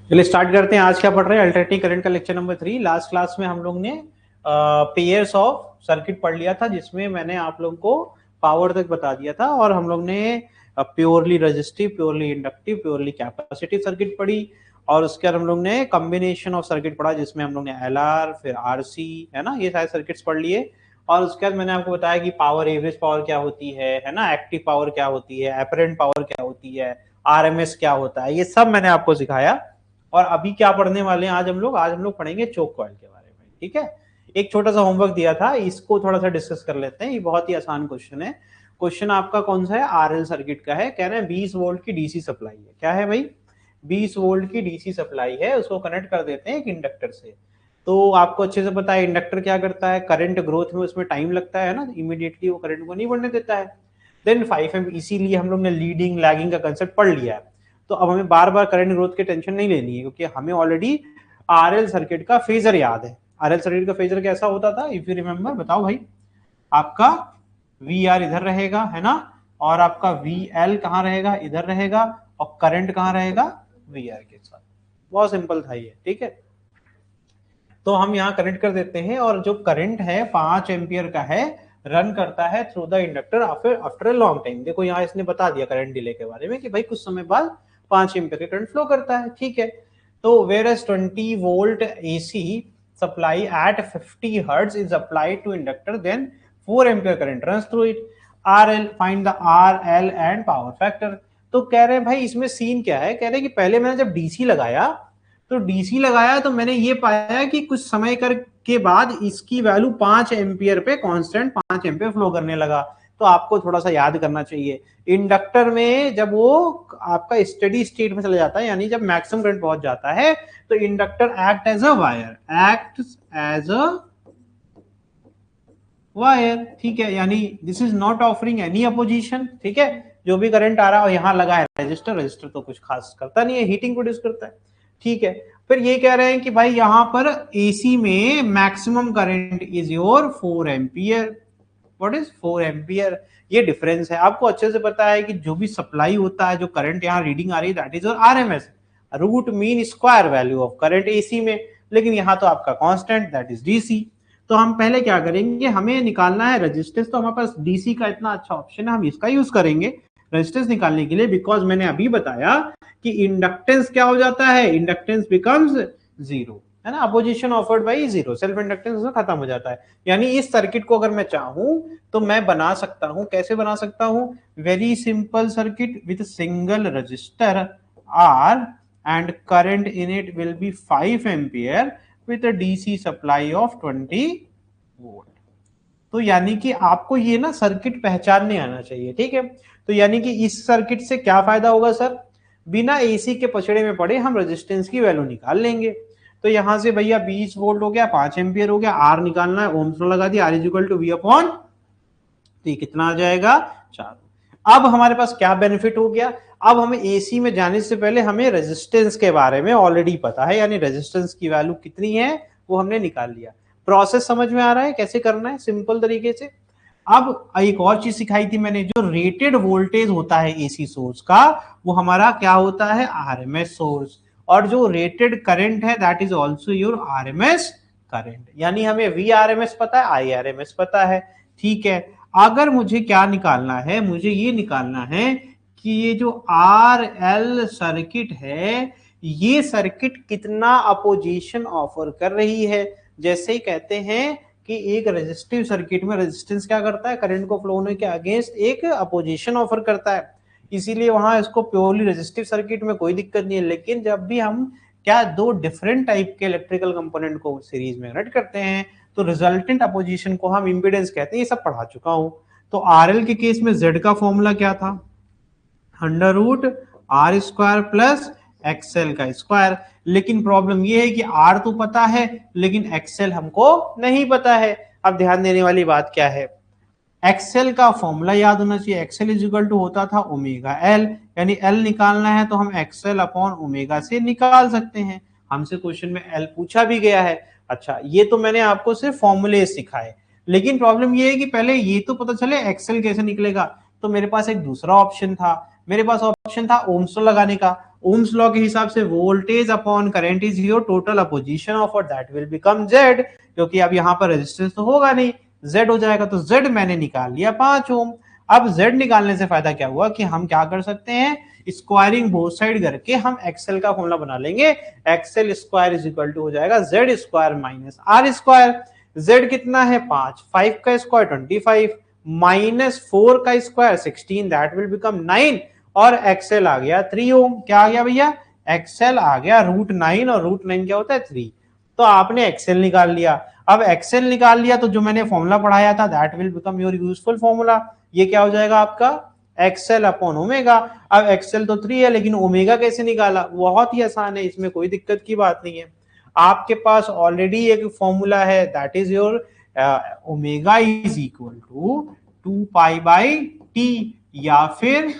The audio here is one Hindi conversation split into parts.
चलिए स्टार्ट करते हैं। आज क्या पढ़ रहे हैं? अल्टरनेटिंग करंट का लेक्चर नंबर 3। लास्ट क्लास में हम लोग ने पेयर्स ऑफ सर्किट पढ़ लिया था, जिसमें मैंने आप लोगों को पावर तक बता दिया था, और हम लोग ने purely resistive, purely inductive, purely capacitive circuit पढ़ी, और उसके बाद हम लोग ने कॉम्बिनेशन ऑफ सर्किट पढ़ा, जिसमें हम लोग ने एलआर, फिर आरसी, है ना, ये सारे सर्किट्स पढ़ लिए। और उसके बाद मैंने आपको बताया कि पावर, एवरेज पावर क्या होती है ना, एक्टिव पावर क्या होती है, एपरेंट पावर क्या होती है, आरएमएस क्या होता है, ये सब मैंने आपको सिखाया। और अभी क्या पढ़ने वाले हैं आज हम लोग पढ़ेंगे चोक कॉइल के बारे में। ठीक है, एक छोटा सा होमवर्क दिया था, इसको थोड़ा सा डिस्कस कर लेते हैं। ये बहुत ही आसान क्वेश्चन है। क्वेश्चन आपका कौन सा है? आरएल सर्किट का है। कह रहे हैं 20 वोल्ट की डीसी सप्लाई है। क्या है भाई? 20 वोल्ट की डीसी सप्लाई है, उसको कनेक्ट कर देते हैं एक इंडक्टर से। तो आपको अच्छे से पता है इंडक्टर क्या करता है, करंट ग्रोथ में उसमें टाइम लगता है ना, इमीडिएटली वो करंट को नहीं बढ़ने देता है। देन 5 एम्प, इसीलिए हम लोग ने लीडिंग लैगिंग का कंसेप्ट पढ़ लिया है। तो अब हमें बार बार करंट ग्रोथ की टेंशन नहीं लेनी है, क्योंकि हमें ऑलरेडी आरएल सर्किट का फेजर याद है। आरएल सर्किट का फेजर कैसा होता था, इफ यू रिमेंबर, बताओ भाई। आपका वी आर इधर रहेगा, है ना, और आपका वी एल कहाँ रहेगा? इधर रहेगा, और करंट कहाँ रहेगा? वी आर के साथ। बहुत सिंपल था ये। ठीक है, तो हम यहाँ कनेक्ट कर देते हैं, और जो करंट है 5 एम्पियर का है, रन करता है through the inductor after a long time. देखो यहाँ इसने बता दिया करंट डिले के बारे में कि भाई कुछ समय बाद 5 एम्पियर का करंट फ्लो करता है। ठीक है, तो whereas 20 volt AC supply at 50 hertz is applied to inductor, then 4 ampere current runs through it. R L, find the R L and power factor. तो कह रहे हैं भाई इसमें सीन क्या है। कह रहे हैं कि पहले मैंने जब डीसी लगाया, तो डीसी लगाया तो मैंने ये पाया कि कुछ समय कर के बाद इसकी वैल्यू 5 एम्पियर पे कांस्टेंट 5 एम्पियर फ्लो करने लगा। तो आपको थोड़ा सा याद करना चाहिए, इंडक्टर में जब वो आपका स्टेडी स्टेट में चला जाता है, यानी जब मैक्सिमम करंट पहुंच जाता है, तो inductor act as a wire, act as a wire. ठीक है, यानी this is not offering any opposition. ठीक है, जो भी करंट आ रहा है यहाँ लगा है रजिस्टर, रजिस्टर तो कुछ खास करता नहीं है, हीटिंग प्रोड्यूस करता है। ठीक है, फिर ये कह रहे हैं कि भाई यहाँ पर एसी में maximum current is your 4 ampere. What is 4 ampere? ये डिफरेंस है। आपको अच्छे से पता है कि जो भी सप्लाई होता है, जो करंट यहाँ रीडिंग आ रही है, that is your RMS, root mean square value of current AC में। लेकिन यहाँ तो आपका कांस्टेंट, दैट इज डीसी। तो हम पहले क्या करेंगे, हमें निकालना है रेजिस्टेंस। तो हमारे पास डीसी का इतना अच्छा ऑप्शन है, हम इसका यूज करेंगे रेजिस्टेंस निकालने के लिए, बिकॉज मैंने अभी बताया कि इंडक्टेंस क्या हो जाता है, इंडक्टेंस बिकम्स जीरो, है ना, opposition offered by zero, self inductance खत्म हो जाता है। यानी इस सर्किट को अगर मैं चाहूं तो मैं बना सकता हूं। कैसे बना सकता हूं? Very simple circuit with single resistor R and current in it will be 5 ampere with a DC supply of 20 volt. तो यानी कि आपको ये ना सर्किट पहचानने आना चाहिए। ठीक है, तो यानी कि इस सर्किट से क्या फायदा होगा सर? बिना एसी के पछड़े में पड़े हम रेजिस्टेंस की वैल्यू निकाल लेंगे। तो यहां से भैया 20 वोल्ट हो गया, 5 एम्पियर हो गया, आर निकालना है, ओम्स लॉ लगा दिया, R is equal to V upon, तो ये कितना आ जाएगा? 4। अब हमारे पास क्या बेनिफिट हो गया? अब हमें एसी में जाने से पहले हमें रेजिस्टेंस के बारे में ऑलरेडी पता है, यानी रेजिस्टेंस की वैल्यू कितनी है वो हमने निकाल लिया। प्रोसेस समझ में आ रहा है कैसे करना है सिंपल तरीके से? अब एक और चीज सिखाई थी मैंने, जो रेटेड वोल्टेज होता है एसी सोर्स का, वो हमारा क्या होता है? RMS source. और जो रेटेड करंट है that is also your RMS current. यानी हमें वी आरएमएस पता है, आई आरएमएस पता है। ठीक है, अगर मुझे क्या निकालना है, मुझे ये निकालना है कि ये जो आर एल सर्किट है, ये सर्किट कितना अपोजिशन ऑफर कर रही है। जैसे ही कहते हैं कि एक रेजिस्टिव सर्किट में रेजिस्टेंस क्या करता है? करंट को फ्लो होने के अगेंस्ट एक अपोजिशन ऑफर करता है, इसीलिए वहां इसको प्योरली रेजिस्टिव सर्किट में कोई दिक्कत नहीं है। लेकिन जब भी हम क्या दो डिफरेंट टाइप के इलेक्ट्रिकल कंपोनेंट को सीरीज में कनेक्ट करते हैं, तो रिजल्टेंट अपोजिशन को हम इंपीडेंस कहते हैं। ये सब पढ़ा चुका हूं। तो आरएल के केस में जेड का फॉर्मूला क्या था? Under root R square plus XL का स्क्वायर। लेकिन प्रॉब्लम ये है कि आर तो पता है, लेकिन एक्सएल हमको नहीं पता है। अब ध्यान देने वाली बात क्या है, एक्सएल का फॉर्मूला याद होना चाहिए। एक्सएल इज इक्वल टू होता था ओमेगा एल, यानी एल निकालना है तो हम एक्सएल अपॉन ओमेगा से निकाल सकते हैं। हमसे क्वेश्चन में एल पूछा भी गया है। अच्छा, ये तो मैंने आपको सिर्फ फॉर्मूले सिखाए, लेकिन प्रॉब्लम ये है कि पहले ये तो पता चले एक्सएल कैसे निकलेगा। तो मेरे पास एक दूसरा ऑप्शन था, मेरे पास ऑप्शन था ओम्स लॉ लगाने का। ओम्स लॉ के हिसाब से voltage upon current is your total opposition of और दैट विल बिकम जेड, क्योंकि अब यहाँ पर रेजिस्टेंस तो होगा नहीं, जेड हो जाएगा, तो जेड मैंने निकाल लिया 5 ओम। अब जेड निकालने से फायदा क्या हुआ कि हम क्या कर सकते हैं, स्क्वायरिंग बोथ साइड करके हम एक्सेल का फॉर्मूला बना लेंगे, XL square is equal to हो जाएगा Z square minus R square. Z कितना है 5, 5 का स्क्वायर 25 माइनस 4 का स्क्वायर 16, दैट विल बिकम 9, और एक्सेल आ गया 3 ओम। क्या आ गया भैया, एक्सेल आ गया √9, और √9 क्या होता है 3। तो आपने एक्सेल निकाल लिया। अब एक्सेल निकाल लिया तो जो मैंने फॉर्मूला पढ़ाया था that will become your useful formula. ये क्या हो जाएगा आपका एक्सेल अपॉन ओमेगा। अब एक्सेल तो 3 है, लेकिन ओमेगा कैसे निकाला, बहुत ही आसान है, इसमें कोई दिक्कत की बात नहीं है। आपके पास ऑलरेडी एक फॉर्मूला है that is your omega is equal to 2 pi by T, या फिर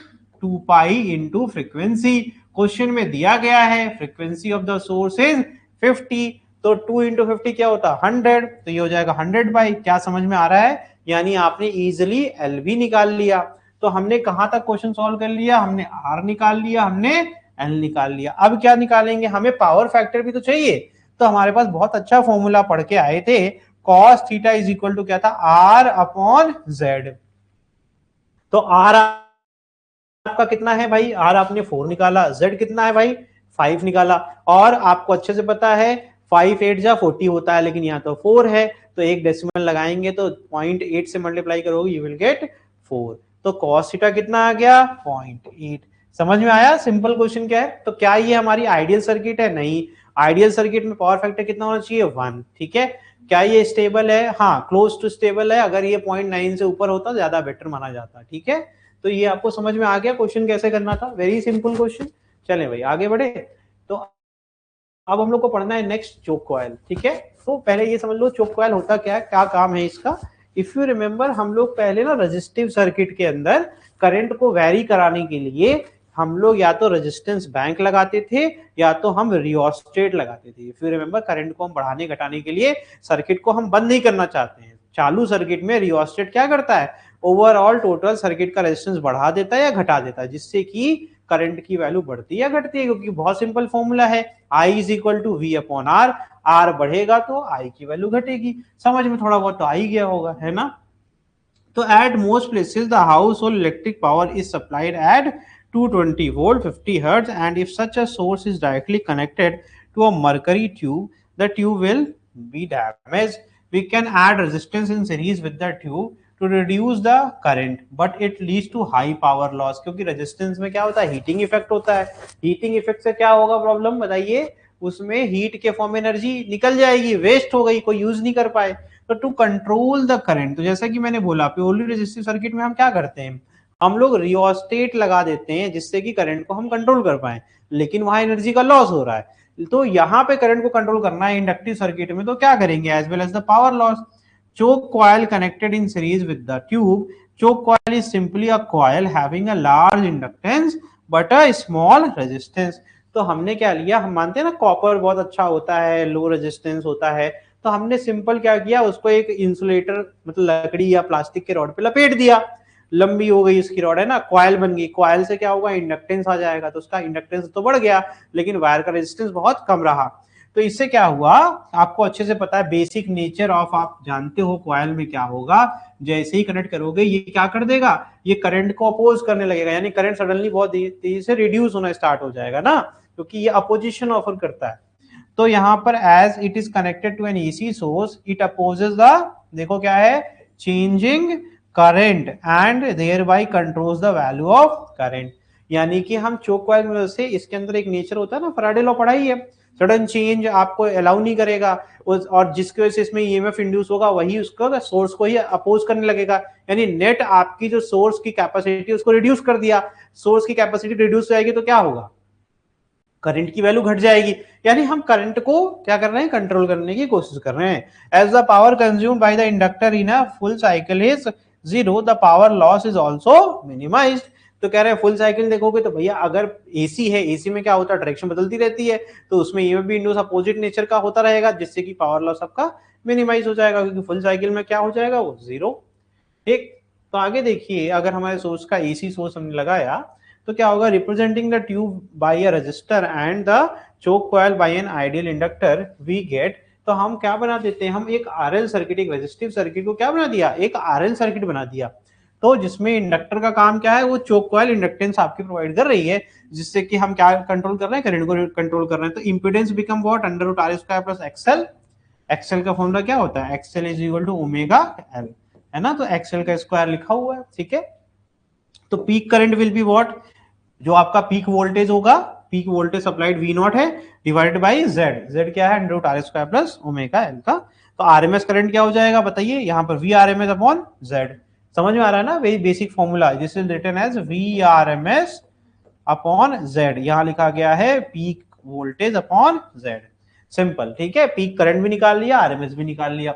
2 पाई इंटू फ्रीक्वेंसी। क्वेश्चन में दिया गया है frequency of the source is 50, तो 2 इंटू 50 क्या होता है 100, तो ये हो जाएगा 100 बाई, क्या समझ में आ रहा है, यानी आपने इजिली एल भी निकाल लिया। तो हमने कहां तक क्वेश्चन सॉल्व कर लिया, हमने आर निकाल लिया, हमने एल निकाल लिया। अब क्या निकालेंगे, हमें पावर फैक्टर भी तो चाहिए। तो हमारे पास बहुत अच्छा फॉर्मूला पढ़ के आए थे, cos theta is equal to क्या था, आर अपॉन जेड। तो आर आपका कितना है भाई, आर आपने 4 निकाला, जेड कितना है भाई 5 निकाला, और आपको अच्छे से पता है 5 8 जा 40 होता है, लेकिन यहाँ तो 4 है, तो एक डेसिमल लगाएंगे तो 0.8 से मल्टीप्लाई करोगे यू विल गेट 4। तो cos थीटा कितना आ गया 0.8। समझ में आया सिंपल क्वेश्चन क्या है। तो क्या ये हमारी आइडियल सर्किट है, नहीं, आइडियल सर्किट में पावर फैक्टर कितना होना चाहिए 1, ठीक है। क्या ये स्टेबल है, हाँ क्लोज टू स्टेबल है, अगर ये 0.9 से ऊपर होता ज्यादा बेटर माना जाता, ठीक है। तो ये आपको समझ में आ गया क्वेश्चन कैसे करना था, वेरी सिंपल क्वेश्चन। चले भाई आगे बढ़े। तो अब हम लोग को पढ़ना है नेक्स्ट चोक कॉइल, ठीक है। तो पहले ये समझ लो चोक कॉइल होता क्या है, क्या काम है इसका। इफ यू रिमेंबर हम लोग पहले ना रेजिस्टिव सर्किट के अंदर करंट को वैरी कराने के लिए हम लोग या तो रेजिस्टेंस बैंक लगाते थे या तो हम रियोस्टेट लगाते थे। इफ यू रिमेंबर करंट को हम बढ़ाने घटाने के लिए सर्किट को हम बंद नहीं करना चाहते हैं, चालू सर्किट में रियोस्टेट क्या करता है, ओवरऑल टोटल सर्किट का रेजिस्टेंस बढ़ा देता है या घटा देता है, जिससे कि करंट की वैल्यू बढ़ती है या घटती है, क्योंकि बहुत सिंपल फॉर्मूला है I is equal to V upon R, R बढ़ेगा तो I की वैल्यू घटेगी। समझ में थोड़ा बहुत तो आ ही गया होगा, है ना। तो at most places the house hold electric power is supplied eight 220 volt 50 hertz, and if such a source is directly connected to a mercury tube, the tube will be damaged. We can add resistance in series with the tube to reduce the current, but it leads to high power loss, क्योंकि रेजिस्टेंस में क्या होता है हीटिंग इफेक्ट होता है। हीटिंग इफेक्ट से क्या होगा प्रॉब्लम बताइए, उसमें हीट के फॉर्म में एनर्जी निकल जाएगी, वेस्ट हो गई, कोई यूज नहीं कर पाए। तो टू कंट्रोल द करंट, तो जैसा कि मैंने बोला प्योरली रेजिस्टिव सर्किट में हम क्या करते हैं, हम लोग रियोस्टेट लगा देते हैं जिससे कि करंट को हम कंट्रोल कर पाए, लेकिन वहां एनर्जी का लॉस हो रहा है। तो यहाँ पे करंट को कंट्रोल करना है इंडक्टिव सर्किट में, तो क्या करेंगे, as well as the power loss. choke coil connected in series with the tube. Choke coil is simply a coil having a large inductance but a small resistance. तो हमने क्या लिया, हम मानते हैं ना कॉपर बहुत अच्छा होता है, लो रेजिस्टेंस होता है, तो हमने सिंपल क्या किया, उसको एक इंसुलेटर मतलब लकड़ी या प्लास्टिक के रॉड पे लपेट दिया, लंबी हो गई इसकी रॉड है ना, कॉयल बन गई। कॉयल से क्या होगा, इंडक्टेंस आ जाएगा, तो उसका इंडक्टेंस तो बढ़ गया लेकिन वायर का रेजिस्टेंस बहुत कम रहा। तो इससे क्या हुआ, आपको अच्छे से पता है बेसिक नेचर ऑफ, आप जानते हो कॉइल में क्या होगा, जैसे ही कनेक्ट करोगे ये क्या कर देगा, ये करंट को अपोज करने लगेगा, यानी करंट सडनली बहुत तेजी से रिड्यूस होना स्टार्ट हो जाएगा ना, क्योंकि ये अपोजिशन ऑफर करता है। तो यहाँ पर as it is connected to an AC source it opposes the, देखो क्या है, changing current and thereby controls the value of current. यानी कि हम चोक कॉइल में से, इसके अंदर एक नेचर होता है ना, फैराडे लॉ पढ़ाई है, सडन चेंज आपको अलाउ नहीं करेगा, और जिसकी वजह से इसमें ईएमएफ इंड्यूस होगा वही उसका सोर्स को ही अपोज करने लगेगा। यानी नेट आपकी जो सोर्स की कैपेसिटी उसको रिड्यूस कर दिया, सोर्स की कैपेसिटी रिड्यूस हो जाएगी तो क्या होगा, करंट की वैल्यू घट जाएगी। यानी हम करंट को क्या कर रहे हैं, कंट्रोल करने की कोशिश कर रहे हैं। As the power consumed by the inductor in a full cycle is 0, the power loss is also minimised. तो कह रहे हैं फुल साइकिल देखोगे तो भैया अगर एसी है, एसी में क्या होता है, डायरेक्शन बदलती रहती है, तो उसमें ये भी इंड्यूस अपोजिट नेचर का होता रहेगा, जिससे कि पावर लॉस आपका मिनिमाइज हो जाएगा, क्योंकि फुल साइकिल में क्या हो जाएगा, वो 0। ठीक, तो आगे देखिए, अगर हमारे सोर्स का एसी सोर्स हमने लगाया तो क्या होगा, representing the tube by a resistor and the choke coil by an ideal inductor we get. तो हम क्या बना देते हैं, हम एक आरएल सर्किट, एक रेजिस्टिव सर्किट को क्या बना दिया, एक आरएल सर्किट बना दिया। तो जिसमें इंडक्टर का काम क्या है, वो चोक कॉइल इंडक्टेंस आपकी प्रोवाइड कर रही है, जिससे कि हम क्या कंट्रोल कर रहे हैं, करंट को कंट्रोल कर रहे हैं। तो impedance become what, under root R square plus XL. XL का फॉर्मूला क्या होता है, XL is equal to omega L, है ना। तो एक्सएल का स्क्वायर लिखा हुआ है, ठीक है। तो peak current will be what, जो आपका पीक वोल्टेज होगा, peak voltage supplied V naught है डिवाइडेड बाई जेड। जेड क्या है, under root R square plus omega L का। तो आरएमएस करंट क्या हो जाएगा बताइए, यहाँ पर V R M S upon Z. समझ में आ रहा है ना, very basic formula. This is written as V R M S upon Z, यहां लिखा गया है peak voltage upon Z. Simple, ठीक है। पीक करंट भी निकाल लिया, आरएमएस भी निकाल लिया।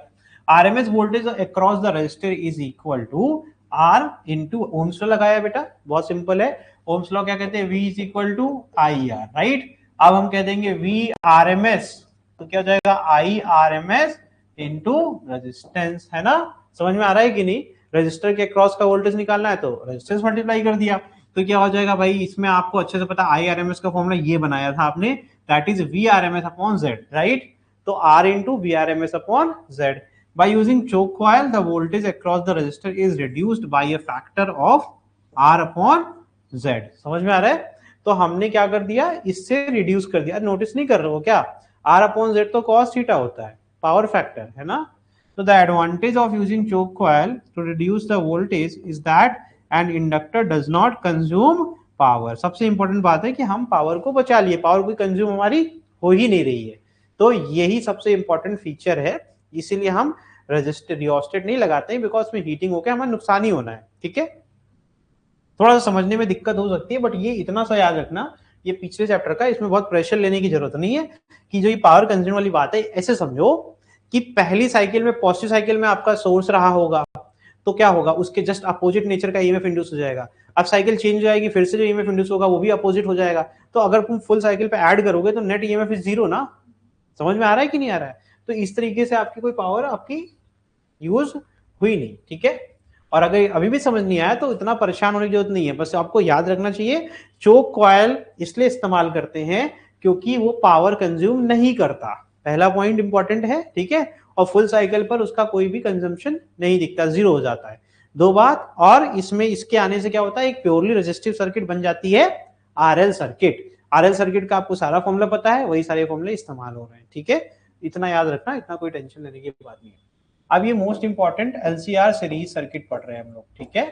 RMS voltage across the resistor is equal to R into ohm's law लगाया बेटा, बहुत सिंपल है। ओम्स लॉ क्या कहते हैं, V is equal to I R, right. अब हम कह देंगे V आर एम एस, तो क्या हो जाएगा I R M S into resistance, है ना। समझ में आ रहा है कि नहीं, रजिस्टर के क्रॉस का वोल्टेज निकालना है तो रेजिस्टेंस मल्टीप्लाई कर दिया। तो क्या हो जाएगा भाई, इसमें आपको अच्छे से पता, आई आर एम एस का फॉर्मूला ये बनाया था आपने, that is V R M S upon Z, right. तो R into V R M S upon Z. By using choke coil, the voltage across the resistor is reduced by a factor of R upon Z। समझ में आ रहा है। तो हमने क्या कर दिया, इससे रिड्यूस कर दिया। नोटिस नहीं कर रहे हो क्या, R upon Z तो cos थीटा होता है, पावर फैक्टर, है ना। So the advantage of using choke coil to reduce the voltage is that an inductor does not consume power। सबसे इंपॉर्टेंट बात है कि हम पावर को बचा लिए, पावर कोई कंज्यूम हमारी हो ही नहीं रही है। तो यही सबसे इंपॉर्टेंट फीचर है, इसीलिए हम रजिस्टर रियोस्टेट नहीं लगाते हैं, बिकॉज में हीटिंग होकर हमें नुकसान ही होना है, ठीक है। थोड़ा सा समझने में दिक्कत हो सकती है, बट ये इतना सा याद रखना, ये पिछले चैप्टर का, इसमें बहुत प्रेशर लेने की जरूरत नहीं है। कि जो ये पावर कंज्यूम वाली बात है, ऐसे समझो कि पहली साइकिल में, पॉजिटिव साइकिल में आपका सोर्स रहा होगा, तो क्या होगा, उसके जस्ट अपोजिट नेचर का ईएमएफ इंड्यूस हो जाएगा। अब साइकिल चेंज हो जाएगी, फिर से जो ईएमएफ इंड्यूस होगा वो भी अपोजिट हो जाएगा। तो अगर तुम फुल साइकिल पे ऐड करोगे तो नेट ईएमएफ इज जीरो ना। समझ में आ रहा है कि नहीं आ रहा है। तो इस तरीके से आपकी कोई पावर आपकी यूज हुई नहीं, ठीक है। और अगर अभी भी समझ नहीं आया तो इतना परेशान होने की जरूरत नहीं है, बस आपको याद रखना चाहिए चोक कॉइल इसलिए इस्तेमाल करते हैं क्योंकि वो पावर कंज्यूम नहीं करता, पहला पॉइंट इंपॉर्टेंट है, ठीक है। और फुल साइकिल पर उसका कोई भी कंजम्पशन नहीं दिखता, जीरो हो जाता है। दो बात, और इसमें इसके आने से क्या होता है, एक प्योरली रेजिस्टिव सर्किट बन जाती है आरएल सर्किट। आरएल सर्किट का आपको सारा फॉर्मूला पता है, वही सारे फॉर्मूले इस्तेमाल हो रहे हैं, ठीक है। इतना याद रखना, इतना कोई टेंशन लेने की बात नहीं है। अब ये most important LCR series circuit पढ़ रहे हैं हम लोग, ठीक है।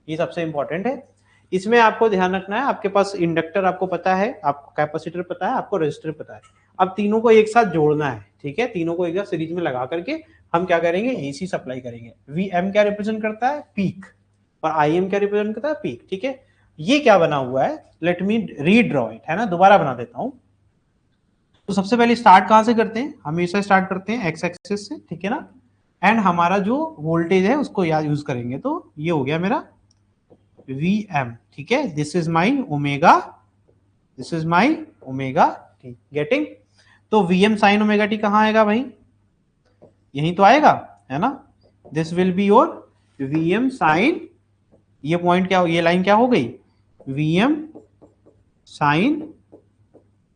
ये सबसे इंपॉर्टेंट है। इसमें आपको ध्यान रखना है, आपके पास इंडक्टर आपको पता है, आपको कैपेसिटर पता है, आपको रेजिस्टर पता है। अब तीनों को एक साथ जोड़ना है, ठीक है। तीनों को एक साथ सीरीज में लगा करके हम क्या करेंगे, एसी सप्लाई करेंगे। वीएम क्या रिप्रेजेंट करता है, पीक, और आईएम क्या रिप्रेजेंट करता है, पीक, ठीक है। ये क्या बना हुआ है, लेट मी रीड्रॉ इट, है ना, दोबारा बना देता हूं। तो सबसे पहले स्टार्ट कहां से करते हैं, हमेशा स्टार्ट करते हैं एक्स एक्सिस से, ठीक है ना। एंड हमारा जो वोल्टेज है उसको याद यूज करेंगे, तो ये हो गया मेरा Vm, ठीक है। This is my omega, this is my omega t, getting. तो Vm साइन ओमेगा टी कहां आएगा भाई, यही तो आएगा, है ना। This will be your Vm sine, ये पॉइंट क्या, ये लाइन क्या हो गई, Vm sine,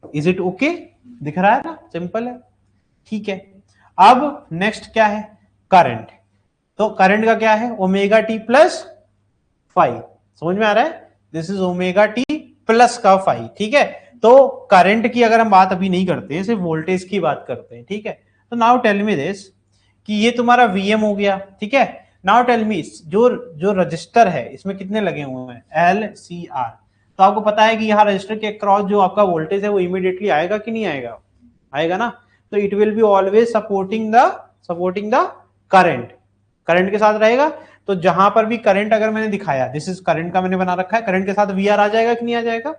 is it okay, दिख रहा है ना, सिंपल है, ठीक है। अब नेक्स्ट क्या है, करंट। तो करंट का क्या है, ओमेगा टी प्लस फाइव, समझ में आ रहा है, this is omega T plus का फाइव, ठीक है। तो करंट की अगर हम बात अभी नहीं करते, सिर्फ वोल्टेज की बात करते हैं, ठीक है। तो नाउ टेल मी दिस, कि ये तुम्हारा Vm हो गया, ठीक है। नाउ टेल मी, जो रजिस्टर है इसमें कितने लगे हुए हैं, LCR। तो आपको पता है कि यहाँ रजिस्टर के क्रॉस जो आपका वोल्टेज है वो इमीडिएटली आएगा कि नहीं आएगा, आएगा ना। तो it will be always supporting the current, current के साथ रहेगा। तो जहां पर भी करंट अगर मैंने दिखाया, दिस इज करंट का मैंने बना रखा है, करंट के साथ VR आ जाएगा कि नहीं आ जाएगा।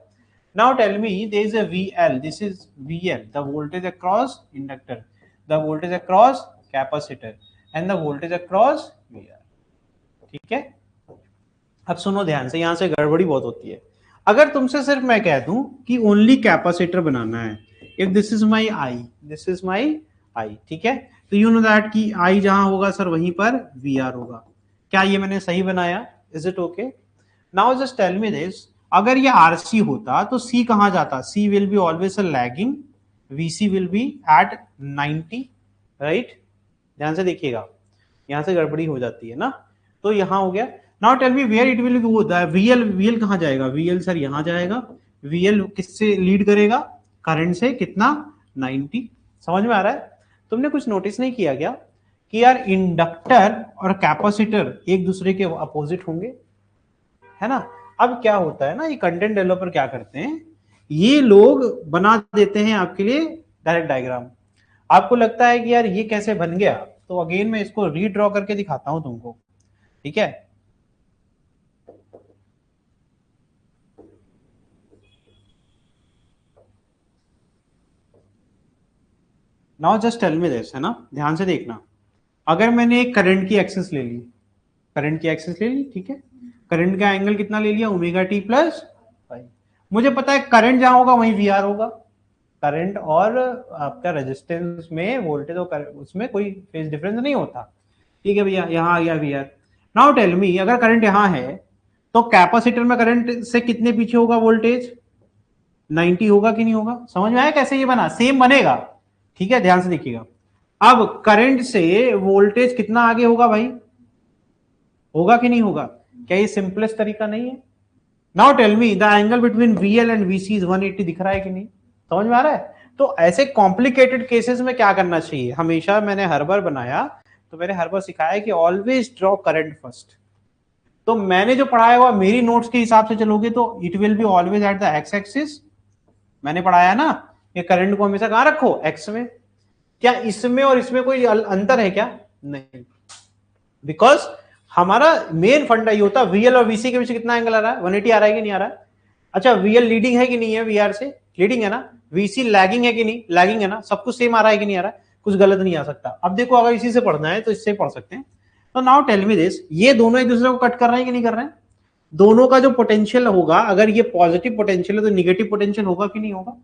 Now tell me, there is a VL, this is VL, the voltage across inductor, the voltage across capacitor and the voltage across VR, ठीक है। अब सुनो ध्यान से, यहां से गड़बड़ी बहुत होती है। अगर तुमसे सिर्फ मैं कह दूं कि ओनली कैपेसिटर बनाना है, if this is my I, this is my I, ठीक है। तो यू नो दैट कि आई जहां होगा सर वहीं पर VR होगा। क्या ये मैंने सही बनाया, is it okay. Now just tell me this, अगर ये आरसी होता तो सी कहां जाता, C will be always lagging, VC will be at 90, right. ध्यान से देखिएगा, यहां से गड़बड़ी हो जाती है ना, तो यहां हो गया। Now tell me where it will go, VL, VL कहां जाएगा, वीएल सर यहां जाएगा, वीएल किससे लीड करेगा, करंट से, कितना, 90। समझ में आ रहा है। तुमने कुछ नोटिस नहीं किया क्या कि यार इंडक्टर और कैपेसिटर एक दूसरे के अपोजिट होंगे, है ना। अब क्या होता है ना, ये कंटेंट डेवलपर क्या करते हैं, ये लोग बना देते हैं आपके लिए डायरेक्ट डायग्राम। आपको लगता है कि यार ये कैसे बन गया, तो अगेन मैं इसको रीड्रॉ करके दिखाता हूं तुमको, ठीक है। Now just tell me this, है ना, ध्यान से देखना। अगर मैंने एक करंट की एक्सिस ले ली, करंट की एक्सिस ले ली, ठीक है, करंट का एंगल कितना ले लिया, ओमेगा टी प्लस फाइव। मुझे पता है करंट जहां होगा वहीं वी आर होगा, करंट और आपका रेजिस्टेंस में वोल्टेज और उसमें कोई फेज डिफरेंस नहीं होता, ठीक है भैया, यहां आ गया V R. Now tell me, अगर करंट यहां है तो कैपेसिटर में करंट से कितने पीछे होगा वोल्टेज, 90 होगा कि नहीं होगा। समझ में आया कैसे ये बना, सेम बनेगा, ठीक है, ध्यान से देखिएगा। अब करंट से वोल्टेज कितना आगे होगा भाई, होगा कि नहीं होगा, क्या ये सिंपलेस्ट तरीका नहीं है। Now tell me the angle between VL and VC is 180, दिख रहा है कि नहीं, समझ में आ रहा है। तो ऐसे कॉम्प्लिकेटेड केसेस में क्या करना चाहिए, हमेशा मैंने हर बार बनाया तो मैंने हर बार सिखाया कि ऑलवेज ड्रॉ करंट फर्स्ट। तो मैंने जो पढ़ाया हुआ मेरी नोट्स के हिसाब से चलोगे तो it will be always at the x axis. मैंने पढ़ाया ना कि करंट को हमेशा कहां रखो, एक्स में। क्या इसमें और इसमें कोई अंतर है क्या, नहीं, बिकॉज हमारा मेन फंडा ये होता है वीएल और वीसी के बीच कितना एंगल आ रहा है, 180 आ रहा है कि नहीं आ रहा है। अच्छा वीएल लीडिंग है कि नहीं है, वीआर से लीडिंग है ना, वीसी लैगिंग है कि नहीं, लैगिंग है ना, सब कुछ सेम आ रहा है कि नहीं आ रहा है, कुछ गलत नहीं आ सकता। अब देखो अगर इसी से पढ़ना है तो इससे पढ़ सकते हैं। तो नाउ टेल मी दिस, ये दोनों एक दूसरे को कट कर रहे हैं कि नहीं कर रहे हैं, दोनों का जो पोटेंशियल होगा, अगर ये पॉजिटिव पोटेंशियल है तो निगेटिव पोटेंशियल होगा कि नहीं होगा,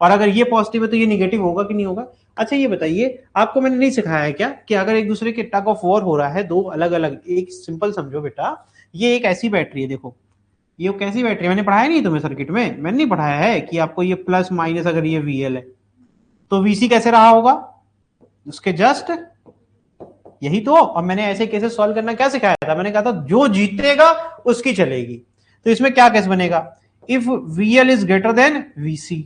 और अगर ये पॉजिटिव है तो ये निगेटिव होगा कि नहीं होगा। अच्छा ये बताइए, आपको मैंने नहीं सिखाया है क्या कि अगर एक दूसरे के टग ऑफ वॉर हो रहा है, दो अलग अलग, एक सिंपल समझो बेटा, ये एक ऐसी बैटरी है, देखो ये कैसी बैटरी, मैंने पढ़ाया नहीं तुम्हें सर्किट में, मैंने नहीं पढ़ाया है कि आपको ये प्लस माइनस, अगर ये वीएल है तो वीसी कैसे रहा होगा, उसके जस्ट यही तो। और मैंने ऐसे केसेस सॉल्व करना क्या सिखाया था, मैंने कहा था जो जीतेगा उसकी चलेगी। तो इसमें क्या केस बनेगा, if VL is greater than VC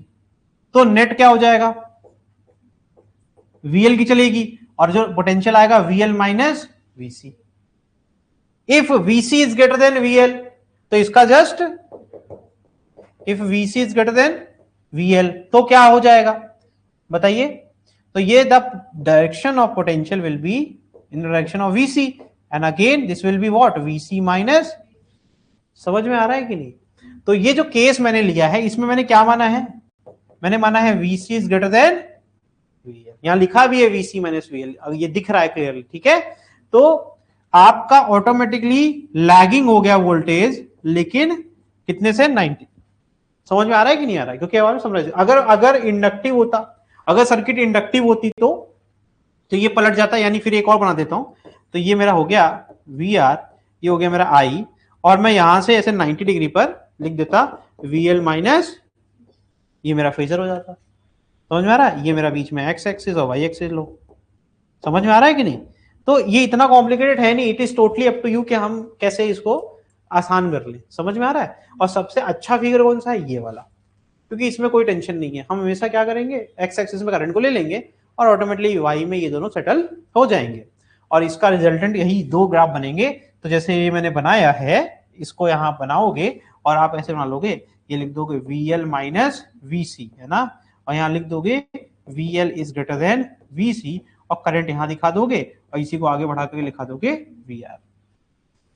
तो नेट क्या हो जाएगा, वीएल की चलेगी, और जो पोटेंशियल आएगा VL minus VC. If VC is greater than VL तो इसका just, if VC is greater than VL तो क्या हो जाएगा बताइए। तो ये the direction of potential will be in direction of VC, and again this will be what, VC minus. समझ में आ रहा है कि नहीं। तो ये जो केस मैंने लिया है इसमें मैंने क्या माना है, मैंने माना है VC is greater than VL, यहां लिखा भी है वीसी माइनस वीएल, ये दिख रहा है क्लियरली, ठीक है। तो आपका ऑटोमेटिकली लैगिंग हो गया वोल्टेज, लेकिन कितने से, 90। समझ में आ रहा है कि नहीं आ रहा है, क्योंकि आवाज समझ, अगर इंडक्टिव होता, अगर सर्किट इंडक्टिव होती तो ये पलट जाता, यानी फिर एक और बना देता हूं, तो ये मेरा हो गया वी आर, ये हो गया मेरा आई, और मैं यहां से ऐसे 90 डिग्री पर लिख देता वीएल माइनस, ये मेरा फेजर हो जाता। समझ में आ रहा है, ये मेरा बीच में एक्स एक्सिस और वाई एक्सिस लो। समझ में आ रहा है कि नहीं। तो ये इतना कॉम्प्लिकेटेड है नहीं, it is totally up to you कि हम कैसे इसको आसान कर लें। समझ में आ रहा है। और सबसे अच्छा फिगर कौन सा है, ये वाला, क्योंकि इसमें कोई टेंशन नहीं है। हम हमेशा क्या करेंगे, एक्स एक्सिस में करंट को ले लेंगे और ऑटोमेटिकली वाई में ये दोनों सेटल हो जाएंगे, और इसका रिजल्टेंट यही दो ग्राफ बनेंगे। तो जैसे ये मैंने बनाया है, इसको यहाँ बनाओगे और आप ऐसे बना लोगे, ये लिख दोगे VL माइनस VC, है ना, और यहाँ लिख दोगे VL is greater then VC, और करंट यहाँ दिखा दोगे और इसी को आगे बढ़ा करके लिखा दोगे VR।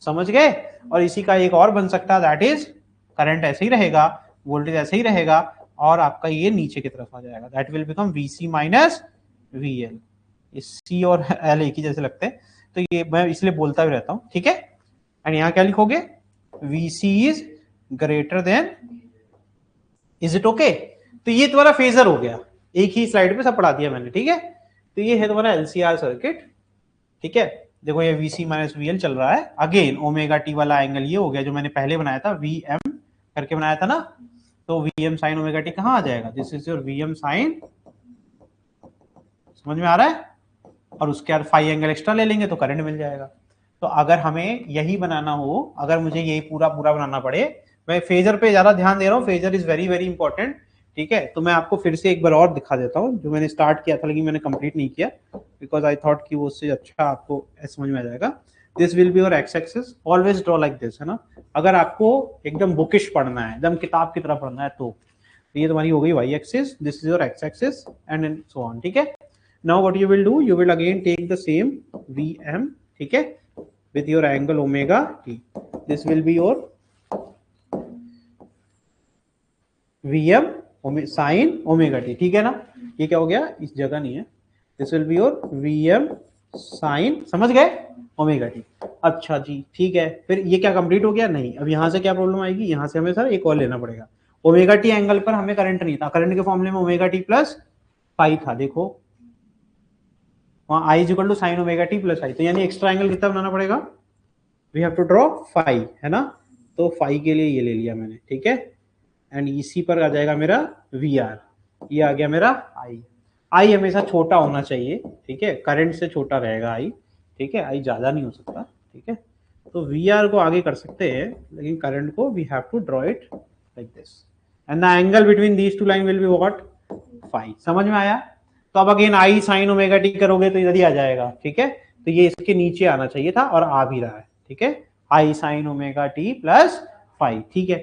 समझ गए। और इसी का एक और बन सकता है, दैट इज करंट ऐसे ही रहेगा, वोल्टेज ऐसे ही रहेगा, और आपका ये नीचे की तरफ आ जाएगा, that will become VC minus VL। इस C और L एक ही जैसे लगते हैं, तो ये मैं इसलिए बोलता भी रहता हूं, ठीक है। एंड यहाँ क्या लिखोगे, VC is greater then, is it okay. तो ये तुम्हारा फेजर हो गया, एक ही स्लाइड पे सब पढ़ा दिया मैंने, ठीक है। तो ये है तुम्हारा LCR सर्किट, ठीक है। देखो ये VC माइनस VL चल रहा है, अगेन ओमेगा टी वाला एंगल ये हो गया जो मैंने पहले बनाया था, VM करके बनाया था ना, तो Vm sin ओमेगा टी कहाँ आ जाएगा, this is your Vm sin, समझ में आ रहा है, और उसके बाद फाई एंगल एक्स्ट्रा ले लेंगे तो करंट मिल जाएगा। तो अगर हमें यही बनाना हो, अगर मुझे यही पूरा पूरा बनाना पड़े, मैं फेजर पे ज्यादा ध्यान दे रहा हूँ, phasor is very very important, ठीक है। तो मैं आपको फिर से एक बार और दिखा देता हूँ, जो मैंने स्टार्ट किया था लेकिन मैंने कंप्लीट नहीं किया, बिकॉज आई थॉट कि वो उससे अच्छा आपको समझ में आ जाएगा। This will be your X axis, always draw like this, है ना। अगर आपको एकदम बुकिश पढ़ना है, एकदम किताब की तरह पढ़ना है, तो ये तुम्हारी हो गई Y axis, this is your X axis and so on, ठीक है। Now what you will do, you will again take the same Vm, ठीक है, with your angle omega t. This will be your Vm sin omega t, ठीक है ना। ये क्या हो गया, इस जगह नहीं है, this will be your Vm sin, समझ गए, ओमेगा टी। अच्छा जी, ठीक है, फिर ये क्या कंप्लीट हो गया, नहीं, अब यहां से क्या प्रॉब्लम आएगी, यहां से हमें सर एक और लेना पड़ेगा। ओमेगा टी एंगल पर हमें करंट नहीं था, करंट के फॉर्मूले में ओमेगा टी प्लस फाई था, देखो वहां I is equal to sine omega T plus I, तो यानी एक्स्ट्रा एंगल कितना बनाना पड़ेगा, we have to draw phi, है ना। तो फाई के लिए ये ले लिया मैंने, ठीक है, एंड इसी पर आ जाएगा मेरा वी आर, ये आ गया मेरा आई। आई हमेशा छोटा होना चाहिए, ठीक है, करंट से छोटा रहेगा आई, ठीक है, आई ज्यादा नहीं हो सकता, ठीक है। तो वी आर को आगे कर सकते हैं, लेकिन करंट को we have to draw it like this, and the angle between these two line will be what, phi. समझ में आया। तो अब again I sine omega t करोगे तो इधर ही आ जाएगा, ठीक है। तो ये इसके नीचे आना चाहिए था और आ भी रहा है, ठीक है, I sine omega T plus phi, ठीक है।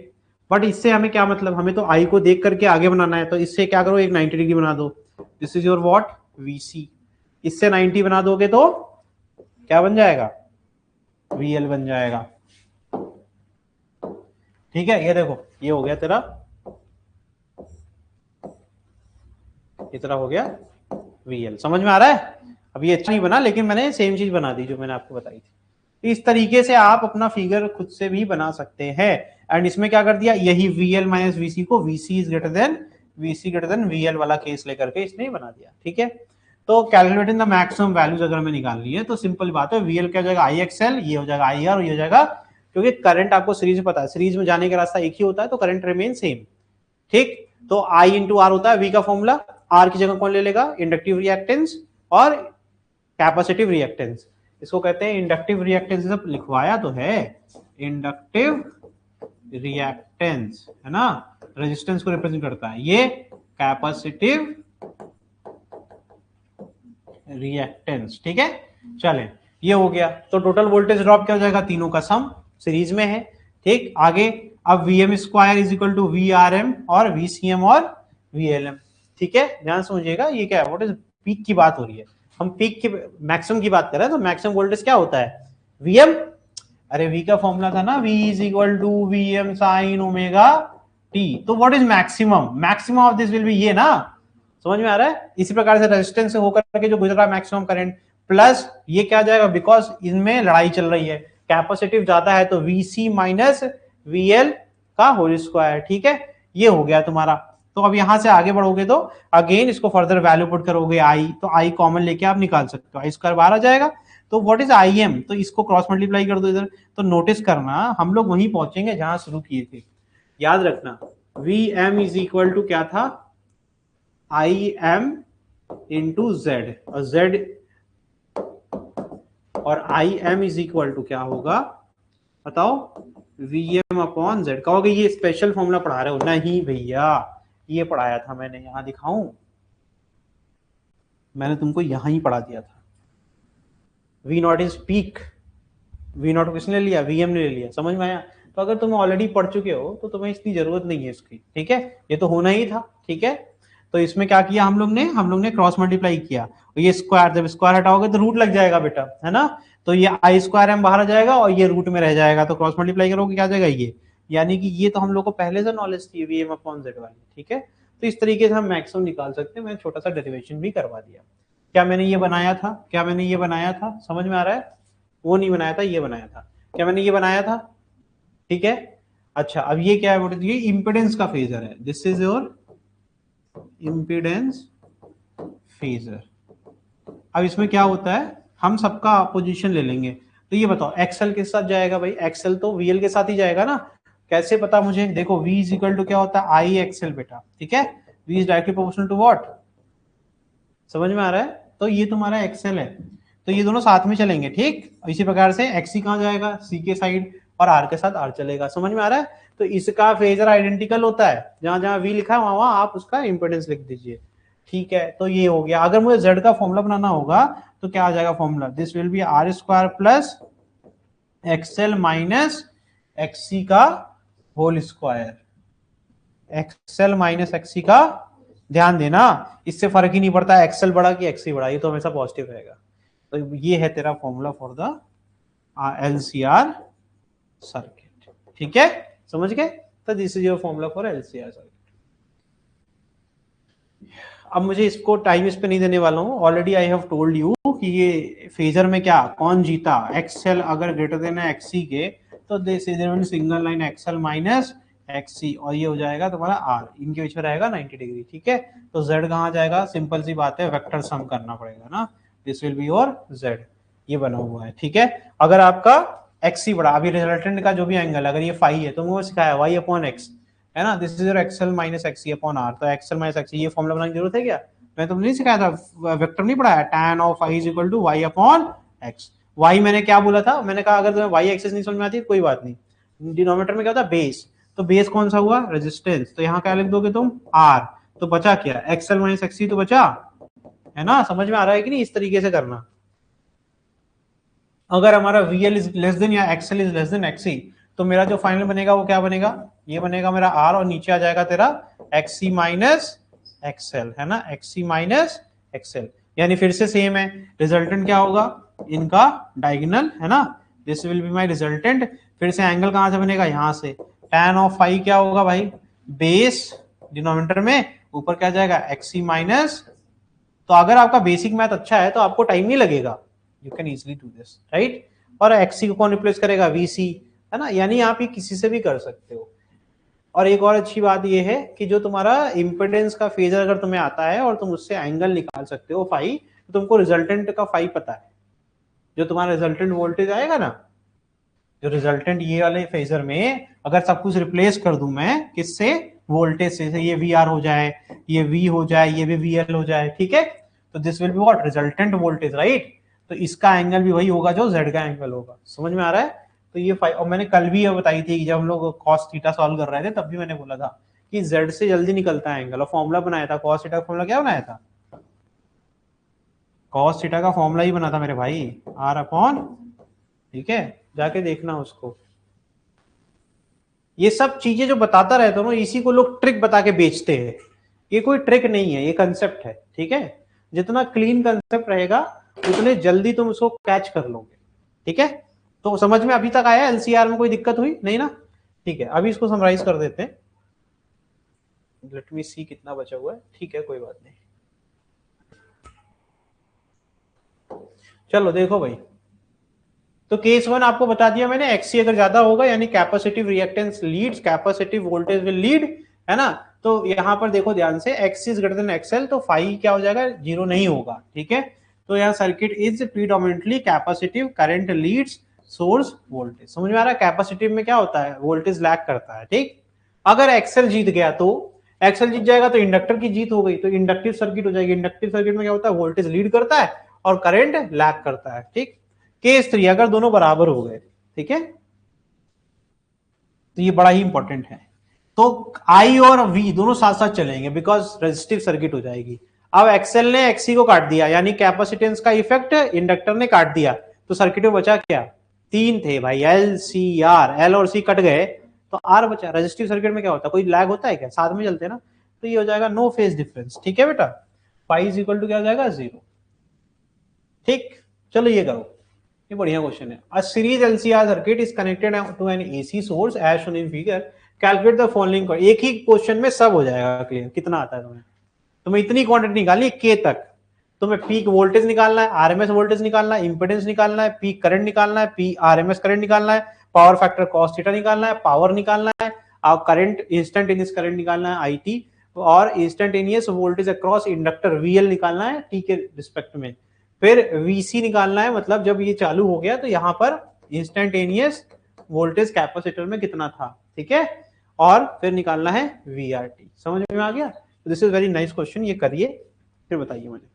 बट इससे हमें क्या मतलब, हमें तो आई को देख करके आगे बनाना है, तो इससे क्या करो, एक 90 डिग्री बना दो, this is your what, VC. इससे 90 बना दोगे तो क्या बन जाएगा, वीएल बन जाएगा, ठीक है। ये देखो, ये हो गया तेरा, इतना हो गया वीएल, समझ में आ रहा है। अब ये अच्छा नहीं बना, लेकिन मैंने सेम चीज बना दी जो मैंने आपको बताई थी। इस तरीके से आप अपना फिगर खुद से भी बना सकते हैं। एंड इसमें क्या कर दिया, यही वीएल माइनस वीसी को VC is greater than VL वाला केस लेकर के इसने बना दिया, ठीक है। तो कैलकुलेटिंग द मैक्सिमम वैल्यूज अगर हमें निकालनी है तो सिंपल बात है, वीएल क्या हो जाएगा, आई एक्सएल, ये हो जाएगा आई आर, ये हो जाएगा, क्योंकि करंट आपको सीरीज में पता है, सीरीज में जाने का रास्ता एक ही होता है, तो करंट रिमेन सेम, ठीक। तो आई इंटू आर होता है वी का फॉर्मूला, आर की जगह कौन ले लेगा, इंडक्टिव रिएक्टेंस और कैपेसिटिव रिएक्टेंस, इसको कहते हैं इंडक्टिव रिएक्टेंस, सब लिखवाया तो है, इंडक्टिव रिएक्टेंस, है ना, रेजिस्टेंस को रिप्रेजेंट करता है, ये कैपेसिटिव रिएक्टेंस, ठीक है। चलें, ये हो गया, तो टोटल वोल्टेज ड्रॉप क्या हो जाएगा, तीनों का सम सीरीज में है, ठीक। आगे अब Vm square is equal to VRM और VCM और VLM, ठीक है, ध्यान समझिएगा, ये क्या है, व्हाट इज पीक की बात हो रही है, हम पीक की मैक्सिमम की बात कर रहे हैं, तो मैक्सिमम वोल्टेज क्या होता है, Vm, अरे V का फॉर्मूला था ना, V is equal to Vm sine omega T, तो what is maximum, maximum of this will be ये ना, समझ में आ रहा है। इसी प्रकार से रेजिस्टेंस से होकर के जो गुजर रहा है मैक्सिमम करंट, प्लस ये क्या जाएगा, बिकॉज इनमें लड़ाई चल रही है, कैपेसिटिव ज्यादा है, तो VC माइनस VL का होल स्क्वायर, ठीक है, ये हो गया तुम्हारा। तो अब यहां से आगे बढ़ोगे तो अगेन इसको फर्दर वैल्यू पुट करोगे आई, तो आई कॉमन लेके आप निकाल सकते हो, आई स्क्वायर बाहर आ जाएगा, तो व्हाट इज आई एम, तो इसको क्रॉस मल्टीप्लाई कर दो इधर, तो नोटिस करना हम लोग वहीं पहुंचेंगे जहां शुरू किए थे, याद रखना, V M is equal to क्या था, आई एम इंटू जेड, और जेड और I M is equal to क्या होगा बताओ, Vm अपॉन जेड। कहोगे ये स्पेशल फॉर्मूला पढ़ा रहे हो, नहीं भैया, ये पढ़ाया था मैंने, यहां दिखाऊं, मैंने तुमको यहां ही पढ़ा दिया था, V naught is peak, V naught किसने लिया, Vm ने ले लिया, समझ में आया। तो अगर तुम ऑलरेडी पढ़ चुके हो तो तुम्हें इसकी जरूरत नहीं है इसकी, ठीक है, ये तो होना ही था, ठीक है। तो इसमें क्या किया हम लोग ने क्रॉस मल्टीप्लाई किया, ये स्क्वायर, जब स्क्वायर हटाओगे तो रूट लग जाएगा बेटा, है ना, तो ये आई स्क्वायर एम बाहर आ जाएगा और ये रूट में रह जाएगा, तो क्रॉस मल्टीप्लाई करोगे क्या आ जाएगा ये, यानी कि ये तो हम लोग को पहले से नॉलेज थी Vm अपॉन जेड वाली, ठीक है। तो इस तरीके से हम मैक्सिमम निकाल सकते हैं, मैंने छोटा सा डेरिवेशन भी करवा दिया। क्या मैंने ये बनाया था, क्या मैंने ये बनाया था, समझ में आ रहा है, वो नहीं बनाया था, ये बनाया था, क्या मैंने ये बनाया था, ठीक है। अच्छा, अब ये क्या है, ये इम्पिडेंस का फेजर है, this is your impedance phasor. अब इसमें क्या होता है, हम सबका पोजीशन ले लेंगे, तो ये बताओ एक्सएल के साथ जाएगा भाई, एक्सएल तो वीएल के साथ ही जाएगा ना, कैसे पता मुझे, देखो v इज इक्वल टू क्या होता है आई एक्सएल बेटा, ठीक है, v is directly proportional to what, समझ में आ रहा है, तो ये तुम्हारा एक्सएल है, तो ये दोनों साथ में चलेंगे, ठीक, इसी प्रकार से एक्सी कहाँ जाएगा सी के साइड और आर के साथ आर चलेगा, समझ में आ रहा है, तो इसका फेजर आइडेंटिकल होता है, जहां जहां वी लिखा है वहां वहां आप उसका इंपोर्टेंस लिख दीजिए, ठीक है, तो ये हो गया। अगर मुझे जेड का फॉर्मूला बनाना होगा तो क्या आ जाएगा formula, this will be R square plus XL minus XC का whole square, XL minus XC का, ध्यान देना इससे फर्क ही नहीं पड़ता एक्सएल बड़ा कि एक्सी बड़ा, ये तो हमेशा पॉजिटिव रहेगा, तो ये है तेरा formula for the LCR circuit, ठीक है, समझ गए, तो this is your formula for LCR circuit. अब मुझे इसको टाइम इस पे नहीं देने वाला हूं, already I have told you कि ये फेजर में क्या कौन जीता, एक्सएल अगर ग्रेटर देन है एक्सी के तो this is single line XL minus XC और ये हो जाएगा तुम्हारा आर, इनके बीच में रहेगा 90 डिग्री, ठीक है, तो जेड कहाँ जाएगा, सिंपल सी बात है वेक्टर सम करना पड़ेगा ना, this will be your Z, ये बना हुआ है, ठीक है। अगर आपका एक्सी बड़ा, अभी रिजल्टेंट का जो भी एंगल अगर ये फाई है तो मुझे सिखाया वाई अपॉन एक्स है ना, this is your XL minus XC upon R, तो एक्सएल माइनस एक्सी ये फॉर्मूला बनाने की जरूरत है क्या, मैं तुमने नहीं सिखाया था, वेक्टर नहीं पढ़ाया, tan of i is equal to y upon x, y मैंने क्या बोला था, मैंने कहा अगर तुम्हें y एक्सिस नहीं समझ में आती है कोई बात नहीं, डिनोमिनेटर में क्या होता है बेस, तो बेस कौन सा हुआ रेजिस्टेंस, तो यहाँ क्या लिख दोगे तुम r, तो बचा क्या एक्सएल माइनस एक्सी तो बचा, है ना, समझ में आ रहा है कि नहीं, इस तरीके से करना। अगर हमारा VL इज लेस देन या XL is less than XC तो मेरा जो फाइनल बनेगा वो क्या बनेगा, ये बनेगा मेरा R और नीचे आ जाएगा तेरा XC माइनस XL, है ना, XC माइनस XL, यानी फिर से सेम है, रिजल्टेंट क्या होगा इनका डायगोनल, है ना, this will be my resultant, फिर से एंगल कहां से बनेगा यहां से, tan ऑफ फाई क्या होगा भाई, बेस डिनोमिनेटर में, ऊपर क्या जाएगा XC माइनस, तो अगर आपका बेसिक मैथ अच्छा है तो आपको टाइम नहीं लगेगा, you can easily do this right, और एक्सी को कौन रिप्लेस करेगा वीसी, है ना, यानी आप ये किसी से भी कर सकते हो। और एक और अच्छी बात ये है कि जो तुम्हारा इंपेडेंस का फेजर अगर तुम्हें आता है और तुम उससे एंगल निकाल सकते हो फाई, तो तुमको रिजल्टेंट का फाई पता है, जो तुम्हारा रिजल्टेंट वोल्टेज आएगा ना, जो रिजल्टेंट ये वाले फेजर में अगर सब कुछ रिप्लेस कर दूं मैं किससे, वोल्टेज से, ये वी आर हो जाए, ये वी हो जाए, ये भी वी एल हो जाए, ठीक है, तो this will be what resultant voltage right, तो इसका एंगल भी वही होगा जो जेड का एंगल होगा, समझ में आ रहा है, तो ये और मैंने कल भी ये बताई थी कि जब हम लोग कॉस थीटा सॉल्व कर रहे थे तब भी मैंने बोला था कि जेड से जल्दी निकलता है एंगल, और फॉर्मूला बनाया था कॉस थीटा का, फॉर्मूला क्या बनाया था, कॉस थीटा का फॉर्मूला ही बना था मेरे भाई आर अपॉन, ठीक है, जाके देखना उसको, ये सब चीजें जो बताता रहता हूँ इसी को लोग ट्रिक बता के बेचते हैं, ये कोई ट्रिक नहीं है, ये कंसेप्ट है, ठीक है, जितना क्लीन कंसेप्ट रहेगा उतने जल्दी तुम उसको कैच कर लोगे, ठीक है, तो समझ में अभी तक आया, एलसीआर में कोई दिक्कत हुई नहीं ना, ठीक है, अभी इसको समराइज कर देते हैं, लेट मी सी कितना बचा हुआ है, ठीक है कोई बात नहीं, चलो देखो भाई, तो केस वन आपको बता दिया मैंने, एक्सी अगर ज्यादा होगा यानी capacitive reactance leads, capacitive voltage will lead, है ना, तो यहां पर देखो ध्यान से XC is greater than XL, तो फाई क्या हो जाएगा, जीरो नहीं होगा, ठीक है, तो यहाँ circuit is predominantly capacitive, current Leeds source voltage, समझ में आ रहा है, कैपेसिटिव में क्या होता है वोल्टेज लैग करता है, ठीक, अगर एक्सएल जीत गया तो एक्सएल जीत जाएगा तो इंडक्टर की जीत हो गई, तो इंडक्टिव सर्किट हो जाएगी, इंडक्टिव सर्किट में क्या होता है वोल्टेज लीड करता है और करंट लैग करता है, ठीक, केस थ्री अगर दोनों बराबर हो गए, ठीक है, तो ये बड़ा ही इंपॉर्टेंट है, तो आई और वी दोनों साथ साथ चलेंगे बिकॉज रेजिस्टिव सर्किट हो जाएगी। अब एक्सएल ने एक्सी को काट दिया यानी कैपेसिटेंस का इफेक्ट इंडक्टर ने काट दिया, तो सर्किट में बचा क्या, तीन थे भाई, एल सी आर, एल और सी कट गए तो आर बचा, रेजिस्टिव सर्किट में क्या होता है कोई लैग होता है क्या, साथ में चलते हैं ना, तो ये हो जाएगा नो फेज डिफरेंस, ठीक है बेटा, पाई इज इक्वल टू क्या हो जाएगा जीरो, ठीक, चलो ये करो, ये बढ़िया क्वेश्चन है, a series LCR circuit is connected to an AC source as shown in figure, calculate the following, एक ही क्वेश्चन में सब हो जाएगा क्लियर, कितना आता है तुम्हें इतनी क्वांटिटी निकालनी है के तक, तुम्हें पीक वोल्टेज निकालना है, आरएमएस वोल्टेज निकालना है, इंपेडेंस निकालना है, पीक करंट निकालना है, पी आरएमएस करंट निकालना है, पावर फैक्टर कॉस थीटा निकालना है, पावर निकालना है, और करंट इंस्टेंटेनियस करंट निकालना है आईटी, और instantaneous voltage across inductor VL निकालना है टी के रिस्पेक्ट में, फिर वीसी निकालना है, मतलब जब ये चालू हो गया तो यहां पर इंस्टेंटेनियस वोल्टेज कैपेसिटर में कितना था, ठीक है, और फिर निकालना है VRT। समझ में आ गया? This is very nice question, ये करिए फिर बताइए मुझे।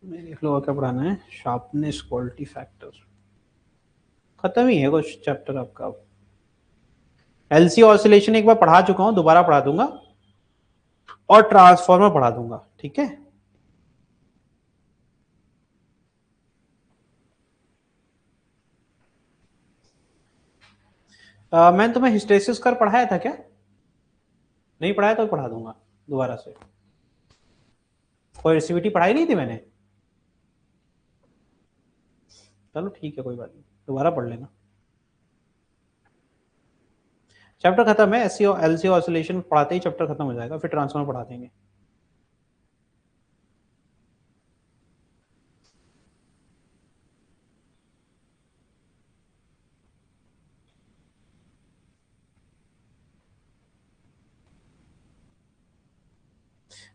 देख लो क्या पढ़ाना है, शार्पनेस क्वालिटी फैक्टर, खत्म ही है कुछ चैप्टर आपका। एलसी ऑसिलेशन एक बार पढ़ा चुका हूं, दोबारा पढ़ा दूंगा, और ट्रांसफॉर्मर पढ़ा दूंगा, ठीक है। मैंने तुम्हें हिस्टेरिसिस कर पढ़ाया था क्या? नहीं पढ़ाया तो पढ़ा दूंगा दोबारा से। कोई सीवीटी पढ़ाई नहीं थी मैंने? चलो ठीक है, कोई बात नहीं, दोबारा पढ़ लेना। चैप्टर खत्म है, एससी और एलसी ऑसिलेशन पढ़ाते ही चैप्टर खत्म हो जाएगा, फिर ट्रांसफॉर्मर पढ़ा देंगे।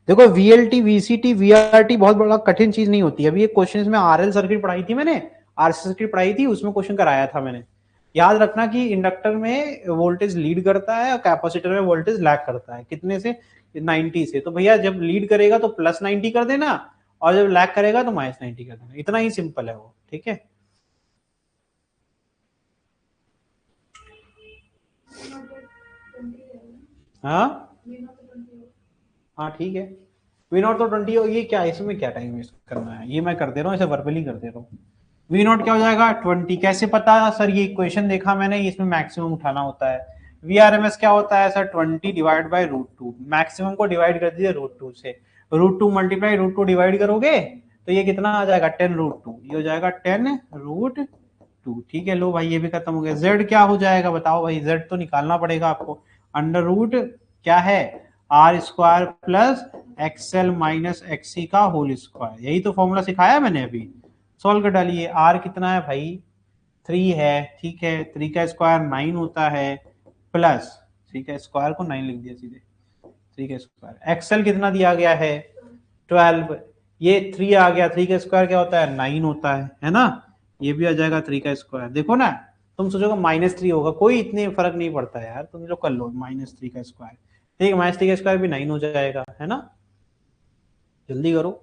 देखो वीएलटी, वीसीटी, वीआरटी बहुत बड़ा कठिन चीज नहीं होती। अभी ये क्वेश्चन में आरएल सर्किट पढ़ाई थी मैंने, आरसी सर्किट पढ़ाई थी, उसमें क्वेश्चन कराया था मैंने। याद रखना कि इंडक्टर में वोल्टेज लीड करता है और कैपेसिटर में वोल्टेज लैग करता है। कितने से? 90 से। तो भैया जब लीड करेगा तो +90 कर देना, और जब लैग करेगा तो -90 कर देना। इतना ही सिंपल है वो, ठीक है। हाँ हाँ ठीक है, V0 तो 20 हो। ये क्या, इसमें क्या टाइम वेस्ट करना है, ये मैं कर दे रहा हूँ, इसे वर्बली कर दे रहा हूँ। V0 क्या हो जाएगा 20। कैसे पता सर? ये इक्वेशन देखा मैंने, इसमें मैक्सिमम उठाना होता है। VRMS क्या होता है सर? 20 divide by √2। मैक्सिमम को डिवाइड कर दीजिए √2 से, √2 मल्टीप्लाई √2 डिवाइड करोगे तो ये कितना आ जाएगा? 10√2। ये हो जाएगा 10√2। ठीक है, लो भाई ये भी खत्म हो गया। Z क्या हो जाएगा बताओ भाई? Z तो निकालना पड़ेगा आपको। अंडर रूट क्या है? R² plus XL minus XC का होल स्क्वायर। यही तो फॉर्मूला सिखाया मैंने अभी। सॉल्व कर डालिए। R कितना है भाई? 3 है, ठीक है। 3 का स्क्वायर 9 होता है, प्लस 3 का स्क्वायर को 9 लिख दिया सीधे, 3 का स्क्वायर। एक्सएल कितना दिया गया है? 12। ये 3 आ गया, 3 का स्क्वायर क्या होता है? 9 होता है ना। ये भी आ जाएगा 3 का स्क्वायर। देखो ना, तुम सोचोगे -3 होगा, कोई इतने फर्क नहीं पड़ता यार, तुम लोग कर लो -3 का स्क्वायर। ठीक है, -3 का स्क्वायर भी 9 हो जाएगा, है ना। जल्दी करो।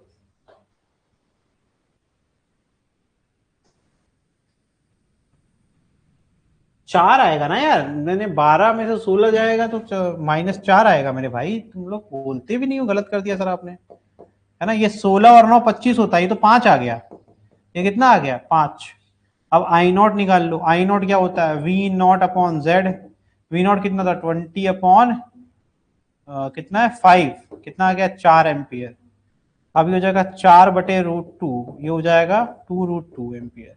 4 आएगा ना यार, मैंने 12 में से 16 जाएगा तो -4 आएगा मेरे भाई। तुम लोग बोलते भी नहीं हो, गलत कर दिया सर आपने, है ना। ये 16 और 9 25 होता है, ये तो 5 आ गया। ये कितना आ गया? 5। अब आई नॉट निकाल लो। आई नॉट क्या होता है? V0 upon Z। V0 कितना था? 20 अपॉन कितना है? 5। कितना आ गया? 4 एम्पियर। अब ये हो जाएगा 4/√2, ये हो जाएगा 2√2 एम्पियर।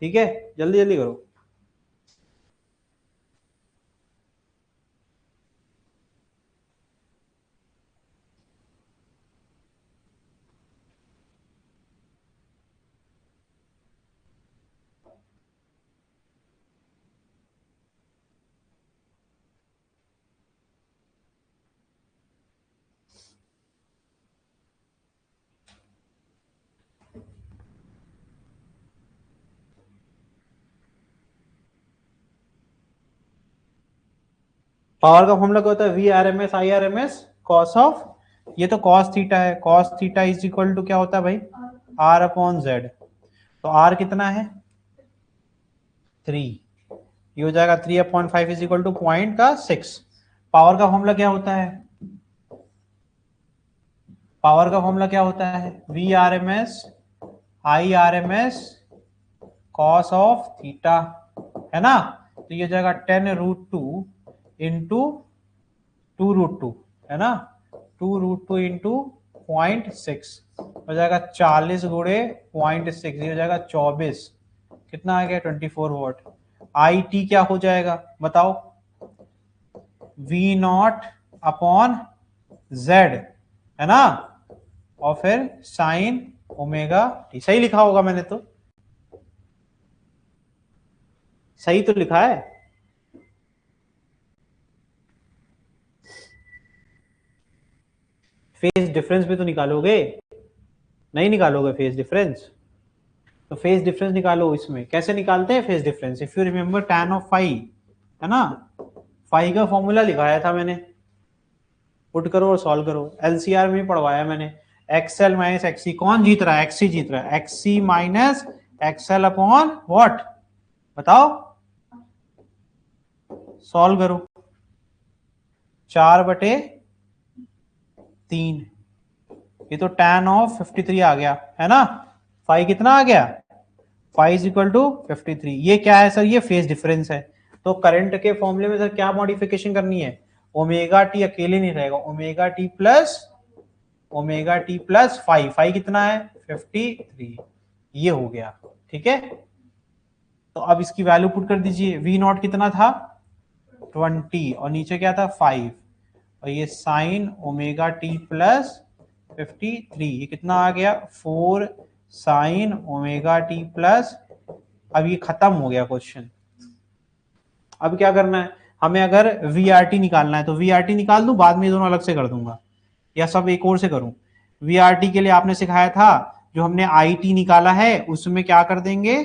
ठीक है, जल्दी जल्दी करो। पावर का फॉर्मूला क्या होता है? VRMS IRMS कॉस ऑफ, ये तो कॉस थीटा है, cos theta is equal to क्या होता है भाई? R upon Z। तो R कितना है? 3। ये हो जाएगा 3/5 इज इक्वल टू पॉइंट का 6। पावर का फॉर्मूला क्या होता है? पावर का फॉर्मूला क्या होता है? VRMS IRMS cos of theta, है ना। तो ये हो जाएगा 10√2 इंटू 2√2, है ना। 2√2 इंटू 0.6 हो जाएगा 40 गुणे 0.6, ये हो जाएगा 24। कितना आ गया? 24 वॉट। IT क्या हो जाएगा बताओ? V0 अपॉन Z, है ना, और फिर साइन ओमेगा टी। सही लिखा होगा मैंने तो, सही तो लिखा है। फेज डिफरेंस भी तो निकालोगे, नहीं निकालोगे फेज डिफरेंस? तो फेज डिफरेंस निकालो। इसमें कैसे निकालते हैं phase difference? If you remember tan of phi, है ना, फाई का फॉर्मूला लिखाया था मैंने, पुट करो और सॉल्व करो। एलसीआर में पढ़वाया मैंने, एक्सएल माइनस एक्सी, कौन जीत रहा है? एक्सी जीत रहा है। XC minus XL upon what, बताओ, सॉल्व करो। 4/3, ये तो tan ऑफ 53 आ गया, है ना। फाई कितना आ गया? Phi is equal to 53। ये क्या है सर? ये फेज डिफरेंस है। तो करंट के फॉर्मूले में सर क्या मॉडिफिकेशन करनी है? ओमेगा टी अकेले नहीं रहेगा, omega T plus phi. Phi कितना है? 53। ये हो गया, ठीक है। तो अब इसकी वैल्यू पुट कर दीजिए। वी नॉट कितना था? 20, और नीचे क्या था? 5, और ये साइन ओमेगा टी प्लस 53, ये कितना आ गया? 4 साइन ओमेगा टी प्लस। अब ये खत्म हो गया क्वेश्चन। अब क्या करना है हमें? अगर वी आर टी निकालना है तो वी आर टी निकाल दूं, बाद में ये दोनों अलग से कर दूंगा, या सब एक और से करूं? वी आर टी के लिए आपने सिखाया था, जो हमने आई टी निकाला है उसमें क्या कर देंगे?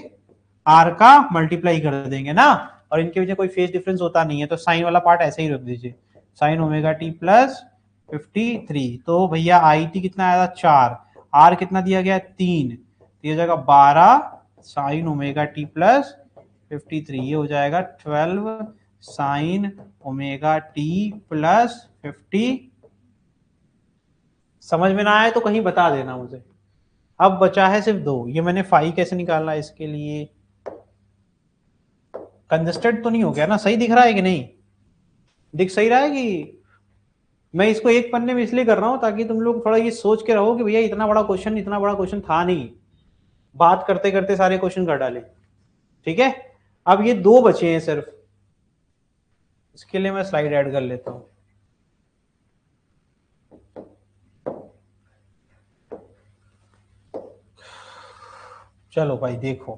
आर का मल्टीप्लाई कर देंगे ना, और इनके बीच में कोई फेज डिफरेंस होता नहीं है, तो साइन वाला पार्ट ऐसे ही रख दीजिए, साइन ओमेगा टी प्लस 53। तो भैया आई टी कितना आया था? 4, आर कितना दिया गया? 3, तो ये हो जाएगा 12 साइन ओमेगा टी प्लस 53, ये हो जाएगा 12 साइन ओमेगा टी प्लस 50। समझ में ना आए तो कहीं बता देना मुझे। अब बचा है सिर्फ 2, ये मैंने फाई कैसे निकालना है इसके लिए? कंजस्टेड तो नहीं हो गया ना? सही दिख रहा है कि नहीं? दिख सही रहा है कि? मैं इसको एक पन्ने में इसलिए कर रहा हूं ताकि तुम लोग थोड़ा ये सोच के रहो कि भैया इतना बड़ा क्वेश्चन था नहीं, बात करते करते सारे क्वेश्चन कर डाले, ठीक है। अब ये 2 बचे हैं सिर्फ, इसके लिए मैं स्लाइड ऐड कर लेता हूं। चलो भाई देखो,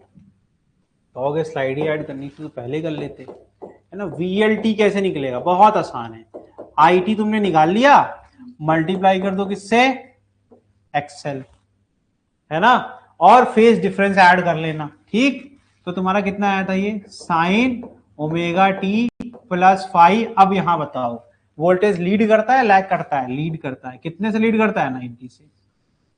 कहोगे स्लाइड ही ऐड करनी थी तो पहले कर लेते, है ना। वीएलटी कैसे निकलेगा? बहुत आसान है। आईटी तुमने निकाल लिया, मल्टीप्लाई कर दो किससे? एक्सेल, है ना, और फेज डिफरेंस ऐड कर लेना, ठीक। तो तुम्हारा कितना आया था? ये साइन ओमेगा टी प्लस 5। अब यहां बताओ, वोल्टेज लीड करता है लैग करता है? लीड करता है। कितने से लीड करता है? 90 से,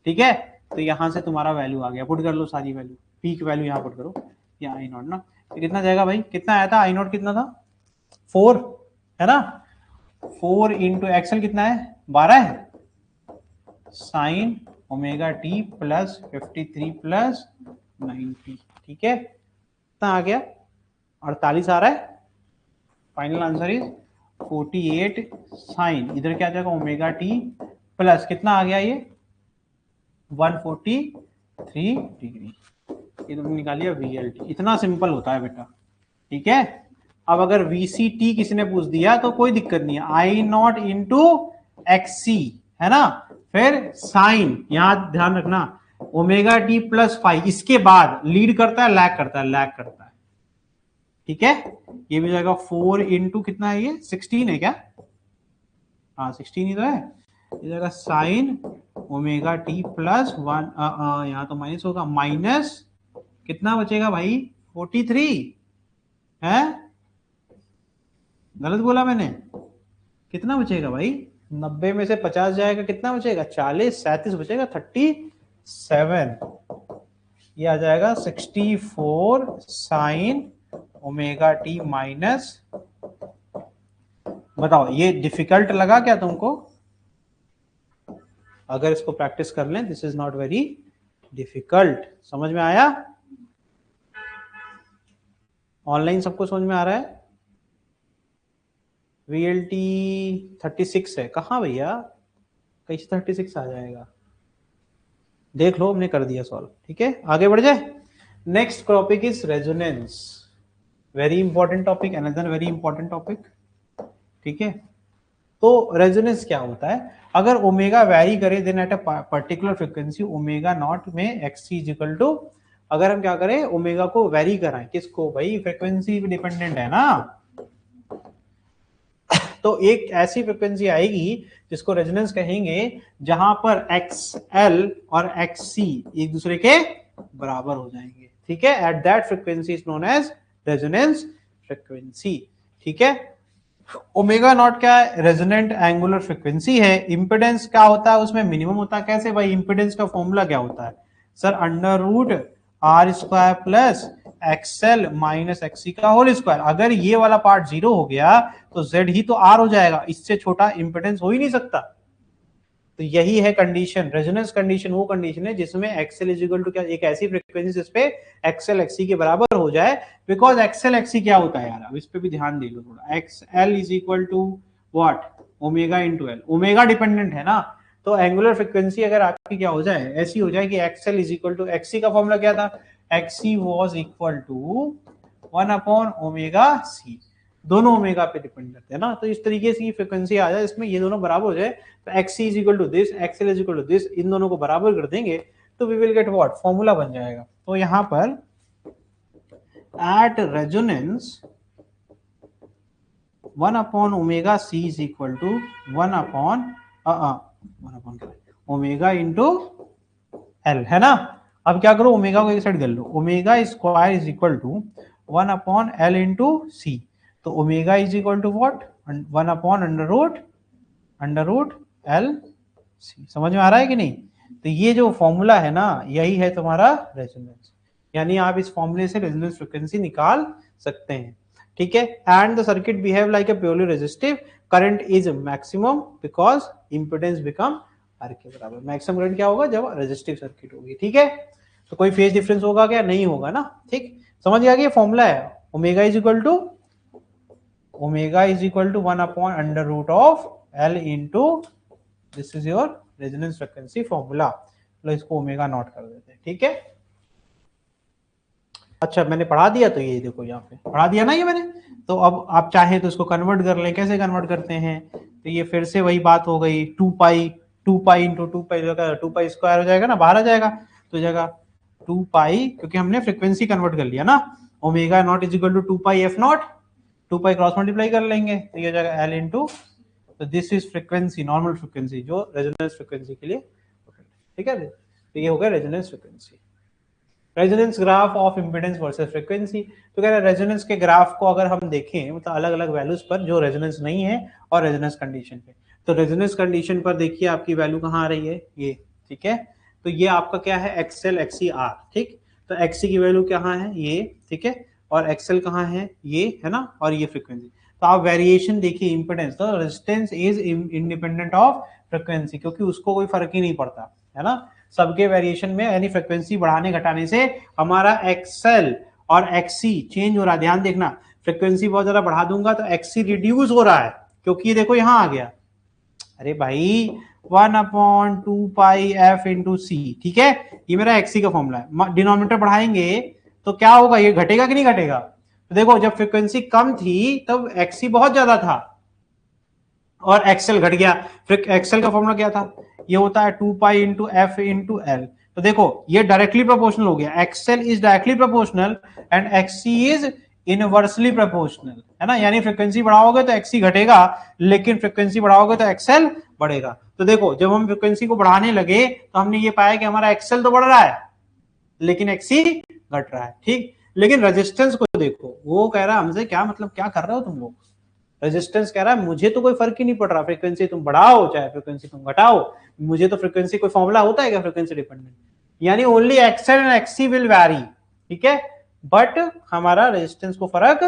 ठीक है। तो यहां से तुम्हारा वैल्यू आ गया, पुट कर लो सारी वैल्यू, पीक वैल्यू यहां पुट करो, या आई नॉट ना। तो कितना जाएगा भाई? कितना आया था? आई नॉट कितना था? 4, है ना। 4 इंटू एक्सएल कितना है? 12 है। Sign omega T plus 53 plus 90, ठीक है। कितना आ गया? 48 आ रहा है। फाइनल आंसर इज 48 साइन, इधर क्या जाएगा? ओमेगा टी प्लस कितना आ गया? ये 143 डिग्री। ये तुमने निकालिए वीएलटी। इतना सिंपल होता है बेटा, ठीक है। अब अगर वीसीटी किसी ने पूछ दिया तो कोई दिक्कत नहीं है, आई नॉट इंटू एक्सी, है ना, फिर साइन, यहां ध्यान रखना, ओमेगा टी प्लस 5, इसके बाद लीड करता है लैग करता है? लैग करता है, ठीक है। ये भी जाएगा 4 इंटू कितना है? ये 16 है क्या? हाँ 16 ही तो है। ये जाएगा साइन ओमेगा टी प्लस 1, यहाँ तो माइनस होगा, माइनस कितना बचेगा भाई? 43 है? गलत बोला मैंने? कितना बचेगा भाई? 90 में से 50 जाएगा, कितना बचेगा? 40, 37 बचेगा, 37। ये आ जाएगा 64 साइन ओमेगा टी माइनस। बताओ ये डिफिकल्ट लगा क्या तुमको? अगर इसको प्रैक्टिस कर लें, this is not very difficult. समझ में आया? ऑनलाइन सबको समझ में आ रहा है? VLT 36 है, कहाँ भैया? कैसे 36 आ जाएगा? देख लो, हमने कर दिया सॉल्व, ठीक है। आगे बढ़ जाए। Next topic is resonance, very important topic, another very important topic, ठीक है। तो रेजोनेंस क्या होता है? अगर ओमेगा वैरी करे then at a particular frequency omega naught में एक्सी इज इक्वल टू, अगर हम क्या करें, ओमेगा को वैरी कराएं, किसको भाई? फ्रीक्वेंसी डिपेंडेंट है ना। तो एक ऐसी फ्रीक्वेंसी आएगी जिसको रेजोनेंस कहेंगे, जहां पर XL और XC एक दूसरे के बराबर हो जाएंगे, ठीक है। At that frequency is known as resonance frequency, ठीक है। ओमेगा नॉट क्या है? रेजोनेंट एंगुलर फ्रीक्वेंसी है। इंपेडेंस क्या होता है उसमें? मिनिमम होता है। कैसे भाई? इंपेडेंस का फॉर्मूला क्या होता है sir? Under root R square plus XL minus XC का होल स्क्वायर। अगर ये वाला पार्ट जीरो हो गया तो जेड ही तो आर हो जाएगा, इससे छोटा इंपेडेंस हो ही नहीं सकता। तो यही है कंडीशन, रेजोनेंस कंडीशन वो कंडीशन है जिसमें एक्सएल इज इक्वल टू क्या? एक ऐसी फ्रीक्वेंसी जिसपे एक्सएल एक्सी के बराबर हो जाए। बिकॉज एक्सएल एक्सी क्या होता है यार, अब इस पे भी ध्यान दे लो थोड़ा। XL is equal to what? Omega into L. Omega dependent है ना, तो एंगुलर फ्रीक्वेंसी अगर आपकी क्या हो जाए, ऐसी हो जाए कि XL is equal to XC का फॉर्मूला क्या था? XC was equal to 1 omega C. दोनों ओमेगा पे डिपेंड करते हैं ना, तो इस तरीके से फ्रीक्वेंसी आ जाए इसमें ये दोनों बराबर हो जाए, तो XC is equal to this, XL is equal to this, इन दोनों को बराबर कर देंगे तो we will get what? Formula बन जाएगा। तो यहां पर at resonance 1 omega C is equal to 1 omega into L, है ना। अब क्या करो, ओमेगा को एक साइड कर लो, omega square is equal to 1 into C. तो omega is equal to what? 1 under root L C. समझ में आ रहा है कि नहीं? तो ये जो फॉर्मूला है ना, यही है तुम्हारा रेजोनेंस, यानी आप इस फॉर्मूले से रेजोनेंस फ्रीक्वेंसी निकाल सकते हैं, ठीक है। And the circuit behave like a purely resistive, current is maximum because impedance become R के बराबर। मैक्सिमम करंट क्या होगा? जब रेजिस्टिव सर्किट होगी, ठीक है। तो कोई फेज डिफरेंस होगा क्या? नहीं होगा ना, ठीक। समझ गया कि ये फॉर्मूला है omega is equal to 1/√L into this is your resonance frequency formula. तो इसको ओमेगा नॉट कर देते हैं, ठीक है। अच्छा मैंने पढ़ा दिया, तो ये देखो यहाँ पे पढ़ा दिया ना ये मैंने। तो अब आप चाहे तो इसको कन्वर्ट कर लें। कैसे कन्वर्ट करते हैं? तो ये फिर से वही बात हो गई, 2 पाई इंटू 2 पाई, 2 पाई स्क्वायर हो जाएगा ना, बाहर आ जाएगा तो जाएगा 2 पाई, क्योंकि हमने फ्रीक्वेंसी कन्वर्ट कर लिया ना। Omega naught is equal to 2 pi F naught, 2 pi cross multiply कर लेंगे तो ये हो जाएगा एल इंटू, तो this is frequency, normal frequency जो रेजोनेंस फ्रीक्वेंसी के लिए, ठीक है। तो ये हो गया resonance frequency. Resonance graph of impedance versus frequency. तो कह रहे हैं रेजोनेंस के ग्राफ को अगर हम देखें मतलब अलग अलग वैल्यूज पर जो रेजोनेंस नहीं है और रेजोनेंस कंडीशन पे, तो रेजोनेंस कंडीशन पर देखिए आपकी वैल्यू कहाँ आ रही है, ये, ठीक है। तो ये आपका क्या है? एक्सएल एक्सी आर, ठीक। तो एक्सी की वैल्यू कहाँ है? ये, ठीक है। और एक्सएल कहाँ है? ये, है ना। और ये फ्रीक्वेंसी। तो आप वेरिएशन देखिए इंपेडेंस, तो resistance is independent of frequency, क्योंकि उसको कोई फर्क ही नहीं पड़ता, है ना। सबके वेरिएशन में यानी फ्रीक्वेंसी बढ़ाने घटाने से हमारा एक्सएल और एक्सी चेंज हो रहा है। ध्यान देखना, फ्रीक्वेंसी बहुत ज्यादा बढ़ा दूंगा तो एक्सी रिड्यूस हो रहा है, क्योंकि ये देखो यहां आ गया, अरे भाई 1/2 पाई एफ इंटू सी, ठीक है। ये मेरा एक्सी का फॉर्मूला है। डिनोमिनेटर बढ़ाएंगे तो क्या होगा? ये घटेगा कि नहीं घटेगा? तो देखो जब फ्रीक्वेंसी कम थी तब एक्सी बहुत ज्यादा था और एक्सएल घट गया। फिर एक्सएल का फॉर्मूला क्या था? ये होता है 2 pi into F into L. तो देखो ये डायरेक्टली प्रोपोर्शनल हो गया, XL is directly proportional and XC is inversely proportional, है ना। यानी फ्रीक्वेंसी बढ़ाओगे तो एक्सी घटेगा, लेकिन फ्रीक्वेंसी बढ़ाओगे तो एक्सएल बढ़ेगा। तो देखो जब हम फ्रीक्वेंसी को बढ़ाने लगे तो हमने ये पाया कि हमारा एक्सएल तो बढ़ रहा है लेकिन एक्सी घट रहा है, ठीक। लेकिन रेजिस्टेंस को देखो, वो कह रहा है हमसे क्या मतलब, क्या कर रहे हो तुम लोग? रेजिस्टेंस कह रहा है मुझे तो कोई फर्क ही नहीं पड़ रहा, फ्रीक्वेंसी तुम बढ़ाओ चाहे फ्रीक्वेंसी तुम घटाओ, मुझे तो फ्रीक्वेंसी कोई फॉर्मूला होता है क्या फ्रीक्वेंसी डिपेंडेंट? यानी only XL and XC will vary, ठीक है, बट हमारा रेजिस्टेंस को फर्क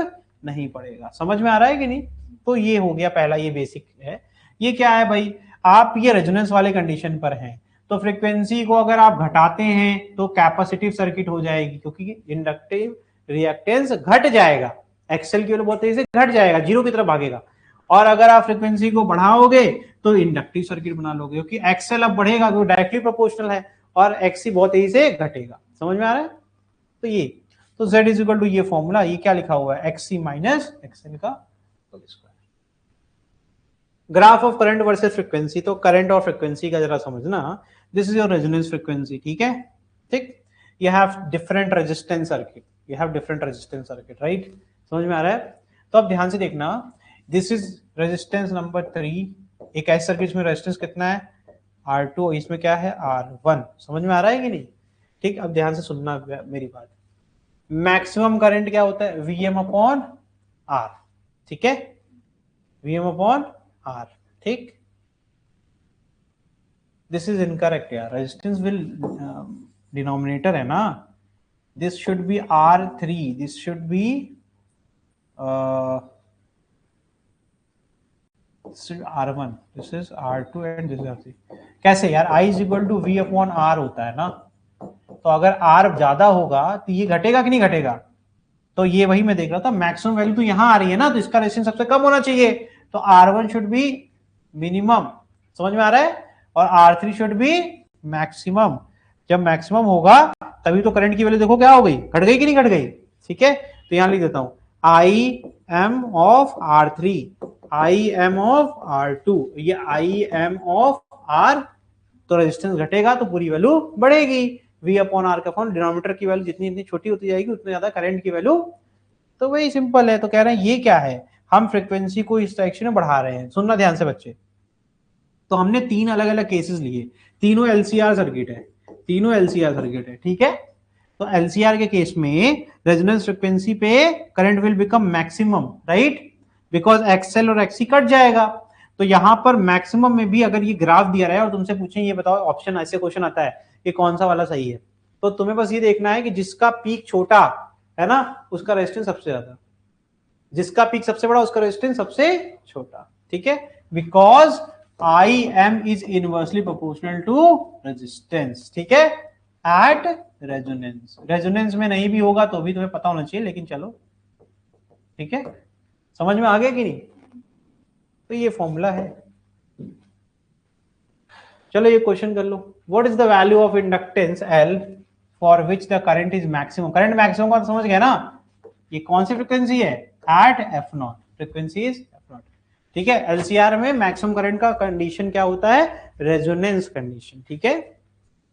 नहीं पड़ेगा। समझ में आ रहा है कि नहीं? तो ये हो गया पहला, ये बेसिक है। ये क्या है भाई? आप ये रेजोनेंस वाले कंडीशन पर हैं, तो फ्रीक्वेंसी को अगर आप घटाते हैं तो कैपेसिटिव सर्किट हो जाएगी, क्योंकि इंडक्टिव रिएक्टेंस घट जाएगा, एक्सएल की वैल्यू बहुत तेजी से घट जाएगा, जीरो की तरफ भागेगा। और अगर आप फ्रीक्वेंसी को बढ़ाओगे तो इंडक्टिव सर्किट बना लोगे, क्योंकि एक्सएल अब बढ़ेगा क्योंकि डायरेक्टली प्रोपोर्शनल है और एक्सी बहुत तेजी से घटेगा। समझ में आ रहा है? तो ये, तो Z इज इक्वल टू ये फॉर्मूला, ये क्या लिखा हुआ है? एक्सी माइनस एक्सएल का whole square. Graph of current versus frequency, तो करंट और फ्रीक्वेंसी का जरा समझना। This is your resonance frequency, ठीक है, ठीक। You have different resistance circuit, you have different resistance circuit, right. समझ में आ रहा है? तो अब ध्यान से देखना, दिस इज रेजिस्टेंस नंबर 3, एक ऐसे सर्किट में रेजिस्टेंस कितना है? R2, इसमें क्या है? R1। समझ में आ रहा है कि नहीं? ठीक, अब ध्यान से सुनना मेरी बात। मैक्सिमम करंट क्या होता है? Vm अपॉन आर, ठीक है, Vm अपॉन आर, ठीक। दिस इज इनकरेक्ट यार, रेजिस्टेंस विल डिनोमिनेटर है ना, this should be R3, this should be R1, this is R2 and this is R3। कैसे यार? I is equal to V upon R होता है ना, तो अगर R ज्यादा होगा तो ये घटेगा कि नहीं घटेगा? तो ये वही मैं देख रहा था, मैक्सिमम वैल्यू तो यहां आ रही है ना, तो इसका रेजिस्टेंस सबसे कम होना चाहिए, तो R1 शुड बी मिनिमम, समझ में आ रहा है, और R3 शुड बी मैक्सिमम। जब मैक्सिमम होगा तभी तो करंट की वैल्यू देखो क्या हो गई, घट गई कि नहीं घट गई, ठीक है। तो यहां लिख देता हूं I am of R3, I am of R2, ये आई एम ऑफ R, तो रेजिस्टेंस घटेगा तो पूरी वैल्यू बढ़ेगी। V अपॉन आर का फॉर्म, डिनोमिनेटर की वैल्यू जितनी जितनी छोटी होती जाएगी उतनी ज्यादा करंट की वैल्यू, तो वही सिंपल है। तो कह रहे हैं ये क्या है, हम फ्रीक्वेंसी को इस डायरेक्शन में बढ़ा रहे हैं। सुनना ध्यान से बच्चे, तो हमने तीन अलग अलग केसेस लिए, तीनों एलसीआर सर्किट है, तीनों एलसीआर सर्किट है, ठीक है। तो एलसीआर के केस में रेजोनेंस फ्रीक्वेंसी पे current will become maximum, right, because XL और एक्सी कट जाएगा। तो यहां पर मैक्सिमम में भी अगर ये ग्राफ दिया रहा है और तुमसे पूछें ये बताओ, ऑप्शन ऐसे क्वेश्चन आता है कि कौन सा वाला सही है, तो तुम्हें बस ये देखना है कि जिसका पीक छोटा है ना उसका रेजिस्टेंस सबसे ज्यादा, जिसका पीक सबसे बड़ा उसका रेजिस्टेंस सबसे छोटा, ठीक है, because I M is inversely proportional to resistance, ठीक है, एट रेजोनेंस। रेजोनेंस में नहीं भी होगा तो भी तुम्हें पता होना चाहिए, लेकिन चलो ठीक है, समझ में आ गया कि नहीं। तो ये फॉर्मूला है। चलो ये क्वेश्चन कर लो, what is the value of inductance L for which the current is maximum. Current maximum का तो समझ गया ना, ये कौन सी फ्रीक्वेंसी है, at F naught, frequency is F naught, ठीक है। एलसीआर में मैक्सिमम करंट का कंडीशन क्या होता है, रेजोनेंस कंडीशन, ठीक है।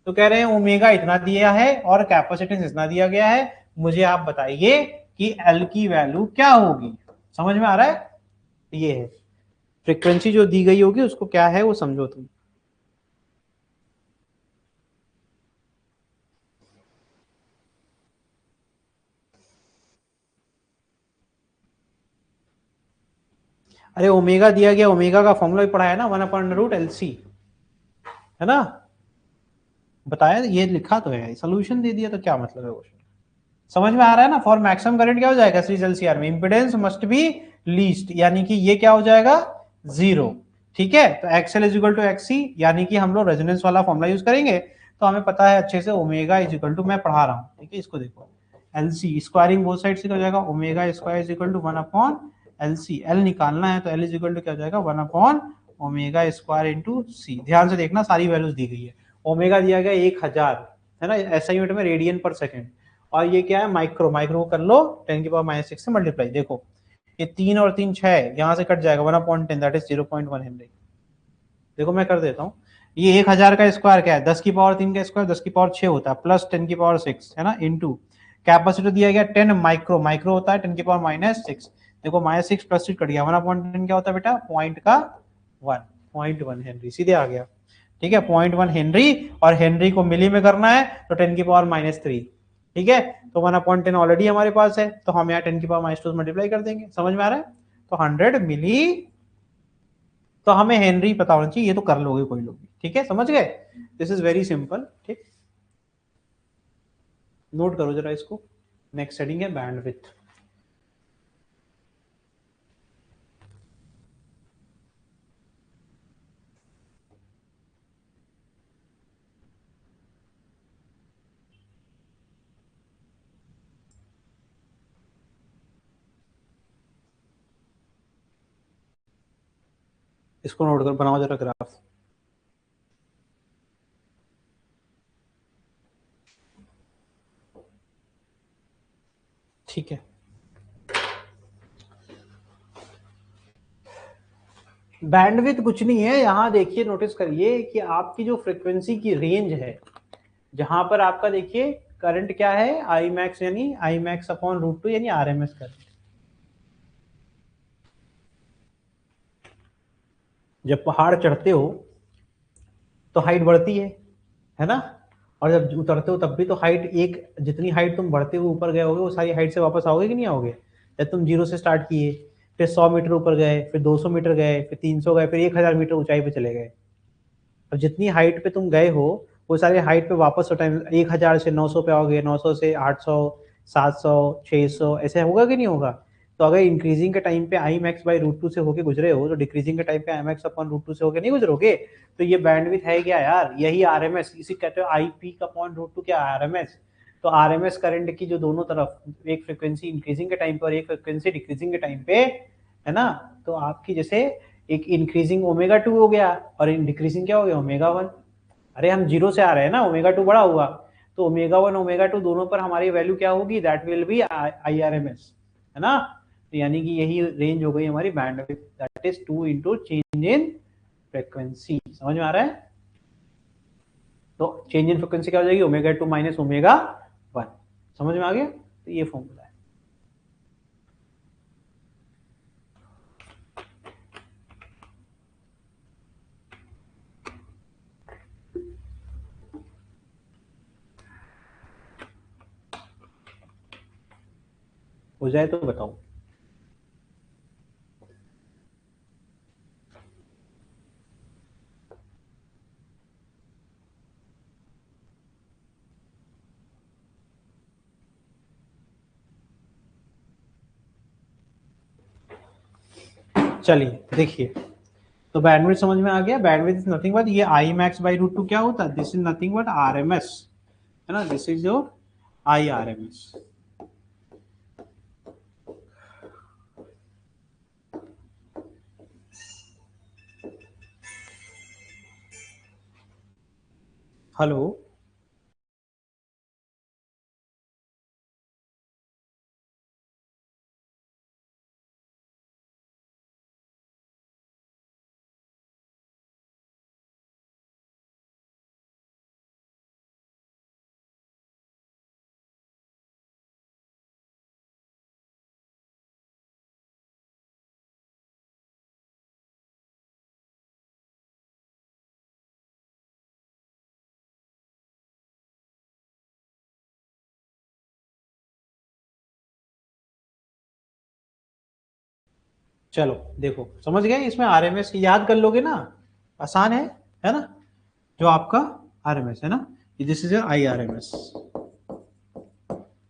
तो कह रहे हैं ओमेगा इतना दिया है और कैपेसिटेंस इतना दिया गया है, मुझे आप बताइए कि एल की वैल्यू क्या होगी। समझ में आ रहा है, ये है फ्रीक्वेंसी जो दी गई होगी उसको क्या है वो समझो तुम। अरे ओमेगा दिया गया, ओमेगा का फॉर्मूला भी पढ़ा है ना, 1/√LC, है ना, बताया, ये लिखा तो है, सोल्यूशन दे दिया तो क्या मतलब है क्वेश्चन। समझ में आ रहा है ना, फॉर मैक्सिमम करंट क्या हो जाएगा सीरीज एलसीआर में, इंपेडेंस मस्ट बी लीस्ट, यानी कि ये क्या हो जाएगा, जीरो, ठीक है। तो XL is equal to XC, यानी कि हम लोग रेजोनेंस वाला फॉर्मूला यूज करेंगे, तो हमें पता है अच्छे से ओमेगा इज इक्वल टू, मैं पढ़ा रहा हूँ, ठीक है, इसको देखो, एलसी स्क्वायरिंग बोथ साइड से हो जाएगा, omega square is equal to 1 upon LC, L निकालना है तो एल इज इक्वल टू क्या हो जाएगा, 1 अपॉन ओमेगा स्क्वायर इंटू सी। ध्यान से देखना सारी वैल्यूज दी गई है, ओमेगा दिया गया 1000, है ना, एसआई यूनिट में रेडियन पर सेकंड, और ये क्या है माइक्रो, माइक्रो कर लो 10⁻⁻6 से मल्टीप्लाई, देखो ये 3 और 3 6 यहां से कट जाएगा, 1/10 दैट इज 0.1 हेनरी। देखो मैं कर देता हूँ, ये 1000 का स्क्वायर क्या है, 10⁻³ का स्क्वायर 10⁻6 होता है, प्लस 10⁻6 है ना, इंटू कैपेसिटर दिया गया 10 माइक्रो, माइक्रो होता है 10⁻⁻6, देखो -6 प्लस 6 कट गया, 1/10 क्या होता है बेटा, पॉइंट का 1, 0.1 हेनरी, सीधे आ गया, ठीक है, 0.1 हेनरी, और हेनरी को मिली में करना है तो 10⁻⁻3, ठीक है, तो 1/10 ऑलरेडी हमारे पास है, तो हम यहाँ 10⁻2 मल्टीप्लाई कर देंगे, समझ में आ रहा है, तो 100 मिली, तो हमें हेनरी पता होना चाहिए, ये तो कर लोगे कोई लोग, ठीक है, समझ गए, दिस इज वेरी सिंपल, ठीक, नोट करो जरा इसको। नेक्स्ट हेडिंग है बैंडविड्थ। इसको नोट कर, बनाओ जरा ग्राफ, ठीक है। बैंडविड्थ कुछ नहीं है, यहां देखिए नोटिस करिए कि आपकी जो फ्रीक्वेंसी की रेंज है, जहां पर आपका देखिए करंट क्या है, आई मैक्स, यानी आई मैक्स अपॉन √2 यानी आरएमएस करंट। जब पहाड़ चढ़ते हो तो हाइट बढ़ती है ना, और जब उतरते हो तब भी तो हाइट एक, जितनी हाइट तुम बढ़ते हुए ऊपर गए होगे वो सारी हाइट से वापस आओगे कि नहीं आओगे। जब तुम 0 से स्टार्ट किए, फिर 100 मीटर ऊपर गए, फिर 200 मीटर गए, फिर 300 गए, फिर 1000 मीटर ऊंचाई पे चले गए। अब जितनी हाइट पे तुम गए हो वो सारे हाइट पे वापस टाइम 1000 से 900 पे आओगे, 900 से 800, 700, 600, ऐसे होगा कि नहीं होगा। तो अगर इंक्रीजिंग के टाइम पे I max by root two से होके गुजरे हो तो डिक्रीजिंग के टाइम पे I max upon root two से होके नहीं गुजरोगे। तो ये बैंडविड्थ है क्या यार, यही आरएमएस, इसी कहते हो आई पी का अपॉन रूट टू क्या आरएमएस। तो आरएमएस करंट की जो दोनों तरफ, एक फ्रिक्वेंसी इंक्रीजिंग के टाइम पे और एक फ्रिक्वेंसी डिक्रीजिंग के टाइम पे, है ना। तो आपकी जैसे एक इंक्रीजिंग ओमेगा 2 हो गया और डिक्रीजिंग क्या हो गया ओमेगा 1। अरे हम 0 से आ रहे हैं ना, ओमेगा 2 बड़ा हुआ, तो ओमेगा 1 ओमेगा 2 दोनों पर हमारी वैल्यू क्या होगी, दैट विल बी आईआरएमएस, है ना। तो यानी कि यही रेंज हो गई हमारी bandwidth, that is 2 into change in frequency. समझ में आ रहा है। तो चेंज इन फ्रिक्वेंसी क्या हो जाएगी, ओमेगा 2 माइनस ओमेगा 1। समझ में आ गया। तो ये फॉर्मूला है। हो जाए तो बताओ। चलिए देखिए, तो बैंडविड्थ समझ में आ गया। बैंडविड्थ इज नथिंग बट ये I max by root two क्या होता है, this is nothing but RMS, है ना, this is your I R M S. Hello, चलो देखो समझ गए, इसमें आरएमएस याद कर लोगे ना, आसान है ना। जो आपका आरएमएस है ना, this is your I RMS,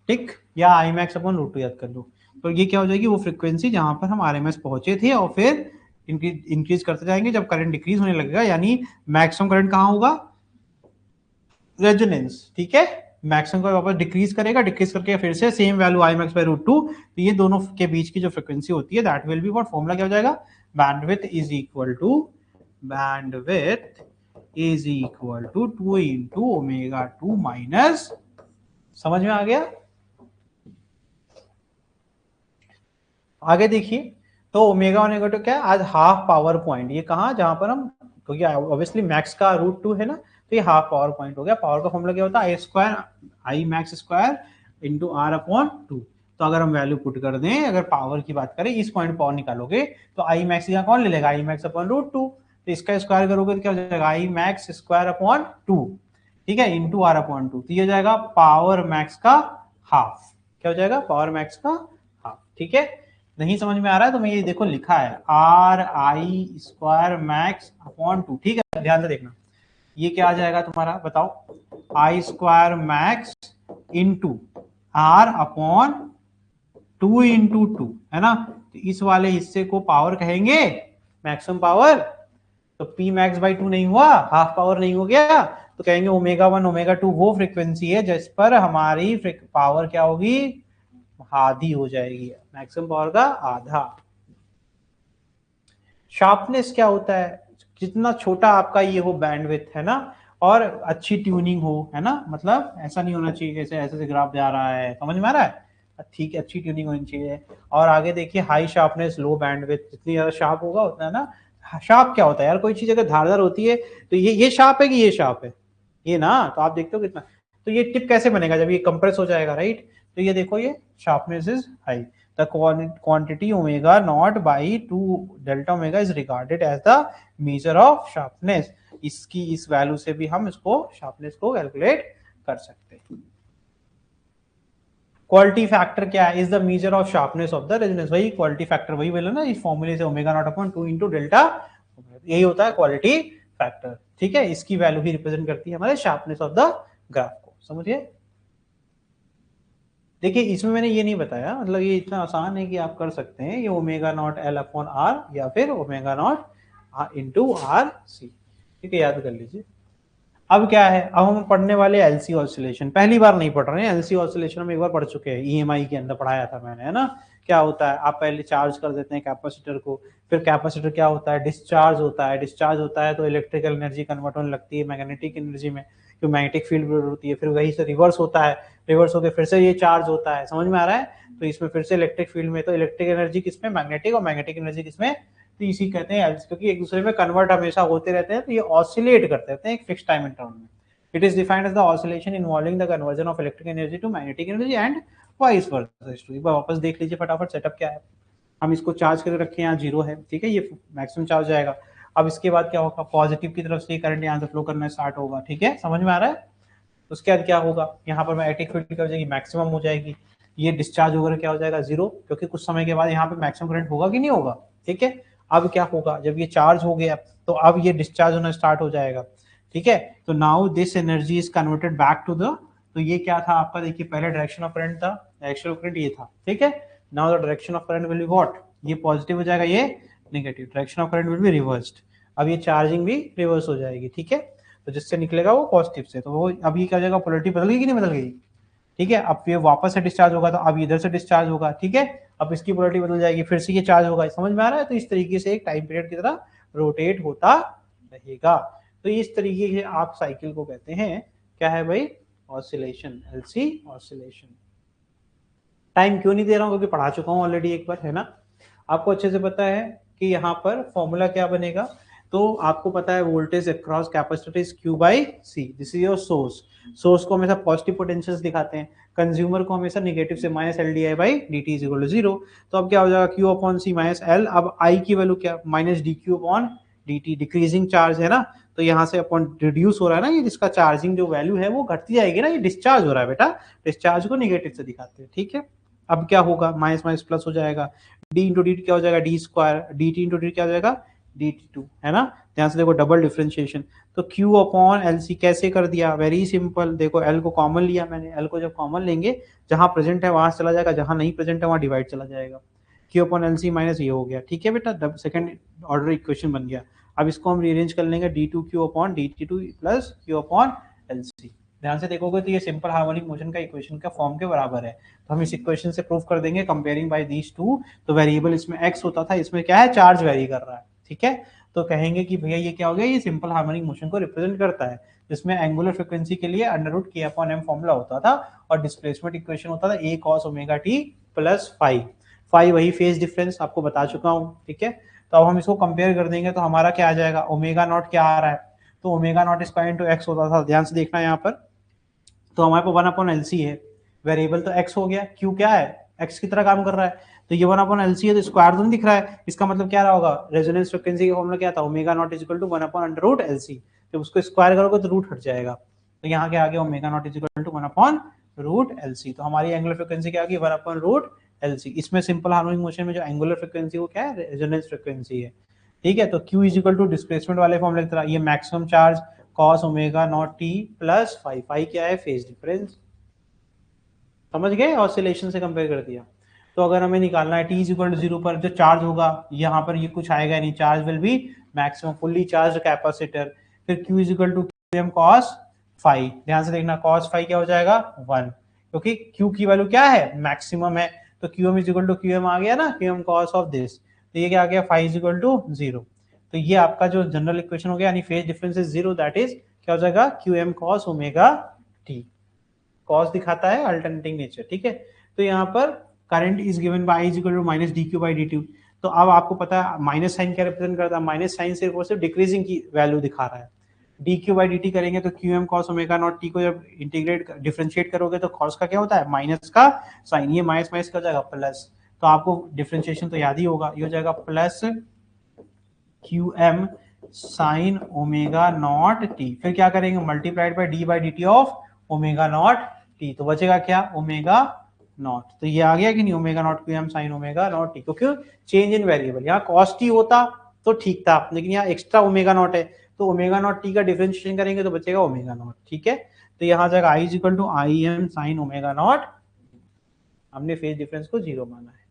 ठीक, या I max upon root two याद कर लो। तो ये क्या हो जाएगी, वो फ्रीक्वेंसी जहां पर हम आरएमएस पहुंचे थे, और फिर इंक्रीज करते जाएंगे जब करंट डिक्रीज होने लगेगा, यानी मैक्सिमम करंट कहां होगा, रेजोनेंस, ठीक है। मैक्सिमम को वापस डिक्रीज करेगा, डिक्रीज करके फिर से same value I max by root two. तो ये दोनों के बीच की जो फ्रीक्वेंसी होती है that will be what, formula क्या हो जाएगा, bandwidth is equal to, bandwidth is equal to 2 into omega 2 minus, समझ में आ गया। आगे देखिए, तो ओमेगा ओमेगा टू क्या है, आज हाफ पावर पॉइंट, ये कहा जहां पर हम, क्योंकि ऑब्वियसली मैक्स का रूट टू है ना, तो ये हाफ पावर पॉइंट हो गया। पावर का फॉर्मूला क्या होता है, I square, I max square into R upon two. तो अगर हम वैल्यू पुट कर दें, अगर पावर की बात करें, इस पॉइंट पावर निकालोगे तो आई मैक्स का कौन ले लेगा, I max upon root two. तो इसका स्क्वायर करोगे तो क्या हो जाएगा, I max square upon two, ठीक है, इंटू आर अपॉन टू। तो ये हो जाएगा पावर मैक्स का हाफ, क्या हो जाएगा, पावर मैक्स का हाफ, ठीक है। नहीं समझ में आ रहा है तो मैं ये देखो लिखा है are I square max upon two, ठीक है, ध्यान से देखना। ये क्या आ जाएगा तुम्हारा बताओ, I square max into R upon two into two, है ना। तो इस वाले हिस्से को पावर कहेंगे, मैक्सिमम पावर। तो पी मैक्स बाई टू नहीं हुआ, हाफ पावर नहीं हो गया, तो कहेंगे ओमेगा 1 ओमेगा 2 वो फ्रीक्वेंसी है जिस पर हमारी पावर क्या होगी, आधी हो जाएगी, मैक्सिमम पावर का आधा। शार्पनेस क्या होता है, जितना छोटा आपका ये हो बैंडविड्थ, है ना, और अच्छी ट्यूनिंग हो, है ना, मतलब ऐसा नहीं होना चाहिए जैसे ऐसे से ग्राफ जा रहा है, समझ में आ रहा है, ठीक है, अच्छी ट्यूनिंग होनी चाहिए। और आगे देखिए हाई शार्पनेस लो बैंडविड्थ, जितनी ज्यादा शार्प होगा उतना ना, शार्प क्या होता है यार, कोई चीज अगर धारदार होती है तो ये शार्प है कि ये शार्प है, ये ना, तो आप देखते हो कितना। तो ये टिप कैसे बनेगा, जब ये कंप्रेस हो जाएगा, राइट। तो ये देखो, ये sharpness is high, the quantity omega naught by 2 delta omega is regarded as the measure of sharpness। इसकी इस वैल्यू से भी हम इसको शार्पनेस को कैलकुलेट कर सकते हैं। क्वालिटी फैक्टर क्या है? Is the measure of sharpness of the resonance. वही क्वालिटी फैक्टर वही बोला ना इस फॉर्मूले से, omega naught upon 2 into delta, यही होता है क्वालिटी फैक्टर। ठीक है, इसकी वैल्यू ही रिप्रेजेंट करती है हमारे शार्पनेस ऑफ द ग्राफ को, समझिए। देखिए इसमें मैंने ये नहीं बताया, मतलब ये इतना आसान है कि आप कर सकते हैं, ये omega naught L upon R या फिर omega naught into R C. ठीक है, याद कर लीजिए। अब क्या है, अब हम पढ़ने वाले एलसी ऑसिलेशन। पहली बार नहीं पढ़ रहे हैं, एलसी ऑसिलेशन हम एक बार पढ़ चुके हैं, ईएमआई के अंदर पढ़ाया था मैंने, है ना। क्या होता है, आप पहले चार्ज कर देते हैं कैपेसिटर को, फिर कैपेसिटर क्या होता है, डिस्चार्ज होता है, डिस्चार्ज होता है तो इलेक्ट्रिकल एनर्जी कन्वर्ट होने लगती है मैग्नेटिक एनर्जी में, जो मैग्नेटिक फील्ड होती है, फिर वही से रिवर्स होता है, रिवर्स होकर फिर से ये चार्ज होता है, समझ में आ रहा है। तो इसमें फिर से इलेक्ट्रिक फील्ड में, तो इलेक्ट्रिक एनर्जी किसमें, मैग्नेटिक, और मैग्नेटिक एनर्जी किसमें, तो इसी कहते हैं एलसी, क्योंकि एक दूसरे में कन्वर्ट हमेशा होते रहते हैं, तो ये ऑसिलेट करते रहते हैं एक फिक्स टाइम इंटरवल में। It is defined as the oscillation involving the conversion of electric energy to magnetic energy and vice versa। एक बार वापस देख लीजिए फटाफट सेटअप क्या है। हम इसको चार्ज करके रखे, यहाँ 0 है, ठीक है, ये मैक्सिमम चार्ज जाएगा। अब इसके बाद क्या होगा, पॉजिटिव की तरफ से करंट यहाँ से फ्लो करना स्टार्ट होगा, ठीक है, समझ में आ रहा है। उसके बाद क्या होगा, यहाँ पर मैग्नेटिक फील्ड क्या हो जाएगी, मैक्सिमम हो जाएगी, ये डिस्चार्ज होकर क्या हो जाएगा 0, क्योंकि कुछ समय के बाद यहाँ पे मैक्सिमम करंट होगा कि नहीं होगा, ठीक है। अब क्या होगा, जब ये चार्ज हो गया तो अब ये डिस्चार्ज होना स्टार्ट हो जाएगा, ठीक है। तो now this energy is converted back to the, तो ये क्या था आपका, देखिए पहले डायरेक्शन ऑफ करंट था, डायरेक्शन ऑफ करंट ये था, ठीक है। Now the direction of current will be what, ये पॉजिटिव हो जाएगा, ये negative, direction of current will be reversed. अब ये चार्जिंग भी रिवर्स हो जाएगी, ठीक है, तो जिससे निकलेगा वो पॉजिटिव से, तो वो अब ये क्या हो जाएगा, पोलैरिटी बदल गई कि नहीं बदल गई, ठीक है। अब ये वापस से डिस्चार्ज होगा तो अब इधर से डिस्चार्ज होगा, ठीक है, अब इसकी पोलैरिटी बदल जाएगी, फिर से ये चार्ज होगा, समझ में आ रहा है। तो इस तरीके से एक टाइम पीरियड की तरह रोटेट होता रहेगा। तो इस तरीके से आप साइकिल को कहते हैं क्या है भाई, ऑसिलेशन, एलसी ऑसिलेशन। टाइम क्यों नहीं दे रहा हूं, क्योंकि पढ़ा चुका हूं ऑलरेडी एक बार, है ना। आपको अच्छे से पता है कि यहाँ पर फॉर्मूला क्या बनेगा, तो आपको पता है voltage across capacitor is Q by C, this is your source. Source को हमेशा पॉजिटिव पोटेंशियल्स दिखाते हैं, कंज्यूमर को हमेशा नेगेटिव से, minus L D I by D T is equal to 0। तो अब क्या हो जाएगा, Q upon C minus L, अब आई की वैल्यू क्या, minus D Q upon D T, decreasing charge है ना, तो यहाँ से अपॉन रिड्यूस हो रहा है ना, ये जिसका चार्जिंग जो वैल्यू है वो घटती जाएगी ना, ये डिस्चार्ज हो रहा है बेटा, डिस्चार्ज को नेगेटिव से दिखाते हैं, ठीक है। अब क्या होगा, माइनस माइनस प्लस हो जाएगा, डी इंटू डी क्या हो जाएगा, D square, D T into D क्या हो जाएगा, डी टी टू, है ना। ध्यान से देखो डबल डिफरेंशिएशन, तो Q अपॉन एल सी कैसे कर दिया, वेरी सिंपल, देखो L को कॉमन लिया मैंने, L को जब कॉमन लेंगे जहां प्रेजेंट है वहां चला जाएगा, जहां नहीं प्रेजेंट है वहां डिवाइड चला जाएगा, Q upon L C minus ये हो गया, ठीक है बेटा, सेकंड ऑर्डर इक्वेशन बन गया। अब इसको हम रीअरेंज कर लेंगे, D two Q upon D T two plus Q upon L C. ध्यान से देखोगे तो ये सिंपल हार्मोनिक मोशन का इक्वेशन का फॉर्म के बराबर है, तो हम इस इक्वेशन से प्रूव कर देंगे कंपेयरिंग बाय दीस टू। तो वेरिएबल इसमें x होता था, इसमें क्या है, चार्ज वेरी कर रहा है, ठीक है। तो कहेंगे कि भैया ये क्या हो गया, ये सिंपल हार्मोनिक मोशन को रिप्रेजेंट करता है, जिसमें एंगुलर फ्रीक्वेंसी के लिए अंडर रूट के अपॉन एम फॉर्मूला होता था, और डिस्प्लेसमेंट इक्वेशन होता था a cos omega t plus phi, phi वही फेज डिफरेंस आपको बता चुका हूँ, ठीक है। तो अब हम इसको कंपेयर कर देंगे तो हमारा क्या आ जाएगा, ओमेगा नॉट क्या आ रहा है, तो omega naught square into x होता था, ध्यान से देखना यहाँ पर, तो हमारे पास 1 अपॉन एलसी है, वेरिएबल तो x हो गया, q क्या है, x की तरह काम कर रहा है, तो ये 1 अपॉन एलसी है, तो स्क्वायर तो नहीं दिख रहा है, इसका मतलब क्या रहा होगा, रेजोनेंस फ्रीक्वेंसी का फॉर्मूला क्या था, omega naught is equal to 1 upon under root LC, जब उसको स्क्वायर करोगे तो रूट हट जाएगा, तो यहाँ क्या आ गया, omega naught is equal to 1 upon root LC. तो हमारी एंगुलर फ्रीक्वेंसी क्या आ गई, 1 अपॉन रूट एलसी। इसमें सिंपल हार्मोनिक मोशन में जो एंगुलर फ्रीक्वेंसी वो क्या है, रेजोनेंस फ्रीक्वेंसी है, ठीक है। तो q is equal to displacement वाले फॉर्मूले की तरह, ये maximum charge cos omega naught t plus phi, phi क्या है, फेज डिफरेंस, समझ गए, ऑसिलेशन से कंपेयर कर दिया। तो अगर हमें निकालना है t इज इक्वल टू 0 पर जो चार्ज होगा, यहाँ पर ये कुछ आएगा नहीं, charge will be maximum fully charge capacitor, फिर q is equal to qm cos phi, ध्यान से देखना cos फाई क्या हो जाएगा 1, क्योंकि q की वैल्यू क्या है, मैक्सिमम है, तो qm is equal to qm आ गया ना, qm cos ऑफ दिस, तो ये क्या आ गया, फाई इज इक्वल टू 0। तो ये आपका जो जनरल इक्वेशन हो गया, यानी phase difference is 0, that is क्या हो जाएगा, qm cos omega t, cos दिखाता है अल्टरनेटिंग नेचर, ठीक है। तो यहाँ पर current is given by is equal to minus D Q by D two, तो अब आपको पता है माइनस साइन क्या रिप्रेजेंट करता है, माइनस साइन सिर्फ और सिर्फ डिक्रीजिंग की वैल्यू दिखा रहा है, D Q by D T करेंगे तो Q M cos omega naught T को जब इंटीग्रेट डिफरेंशिएट करोगे तो कॉस का क्या होता है, माइनस का साइन, ये माइनस माइनस का हो जाएगा प्लस, तो आपको डिफरेंशिएशन तो याद ही होगा, ये हो जाएगा plus Q M sine omega naught T, फिर क्या करेंगे, multiplied by D T of omega naught T, तो बचेगा क्या, ओमेगा नॉट। तो ये आ गया कि नहीं, omega naught Q M sine omega naught T, क्योंकि चेंज इन वेरिएबल, यहाँ कॉस टी होता तो ठीक था, लेकिन यहाँ एक्स्ट्रा ओमेगा नॉट है, तो ओमेगा नॉट टी का डिफरेंशिएशन करेंगे तो बचेगा ओमेगा नॉट। ठीक है, तो यहाँ जाएगा I is equal to I M sine omega naught, हमने फेज डिफरेंस को जीरो माना है।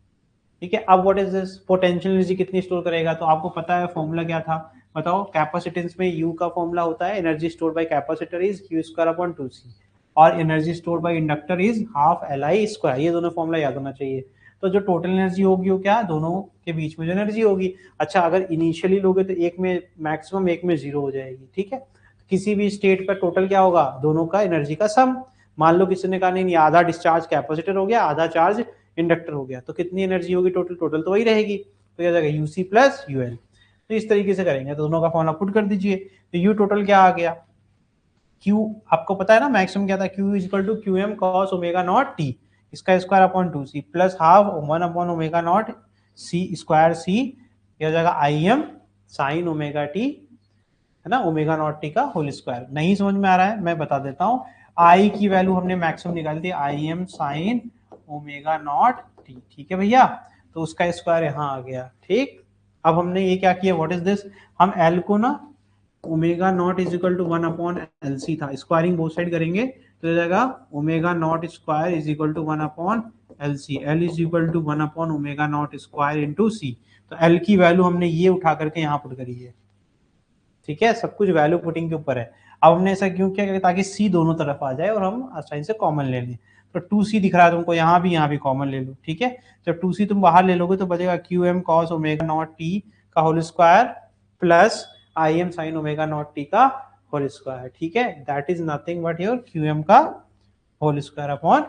ठीक है, अब what is this, potential energy कितनी स्टोर करेगा, तो आपको पता है फॉर्मूला क्या था, बताओ। कैपेसिटेंस में यू का फॉर्मूला होता है energy store bye capacitor is Q square upon 2c, और energy store bye inductor is half L I square, ये दोनों फॉर्मूला याद होना चाहिए। तो जो टोटल एनर्जी होगी वो क्या, दोनों के बीच में जो एनर्जी होगी, अच्छा अगर इनिशियली लोगे तो एक में मैक्सिमम, एक में जीरो हो जाएगी। ठीक है, किसी भी स्टेट पर टोटल क्या होगा, दोनों का एनर्जी का सम। मान लो किसी ने कहा नहीं आधा डिस्चार्ज कैपेसिटर हो गया, आधा चार्ज इंडक्टर हो गया, तो कितनी एनर्जी होगी टोटल, टोटल तो वही रहेगी, तो क्या जाएगा यूसी प्लस यूएल। तो इस तरीके से करेंगे, तो दोनों का फॉर्मूला पुट कर दीजिए, तो यू टोटल क्या आ गया, क्यू आपको पता है ना मैक्सिमम क्या था, Q is equal to Q M cos omega naught T, इसका square upon 2c plus half 1 upon omega naught C square C, क्या हो जाएगा I M sine omega T, है ना, ओमेगा नॉट टी का होल स्क्वायर। नहीं समझ में आ रहा है, मैं बता देता हूँ, आई की वैल्यू हमने मैक्सिमम निकाली थी, आई M sine omega naught T, ठीक है भैया, तो उसका स्क्वायर यहाँ आ गया। ठीक, अब हमने ये क्या किया, व्हाट इज दिस, हम एल को ना omega naught is equal to 1 upon L C था, स्क्वायरिंग बोथ साइड करेंगे तो हो जाएगा omega naught square is equal to 1 upon L C, L is equal to 1 upon omega naught square into C. तो एल की वैल्यू हमने ये उठा करके यहाँ पुट करी है। ठीक है, सब कुछ वैल्यू पुटिंग के ऊपर है। अब हमने ऐसा क्यों किया, ताकि सी दोनों तरफ आ जाए और हम आसानी से कॉमन ले लें। तो 2c दिख रहा है तुमको, यहाँ भी कॉमन ले लो। ठीक है, जब 2c तुम बाहर ले लोगे तो बचेगा Q M cos omega naught T का whole square plus I M sine omega naught T का होल स्क्वायर। ठीक है, that is nothing but your Q M का होल स्क्वायर अपॉन,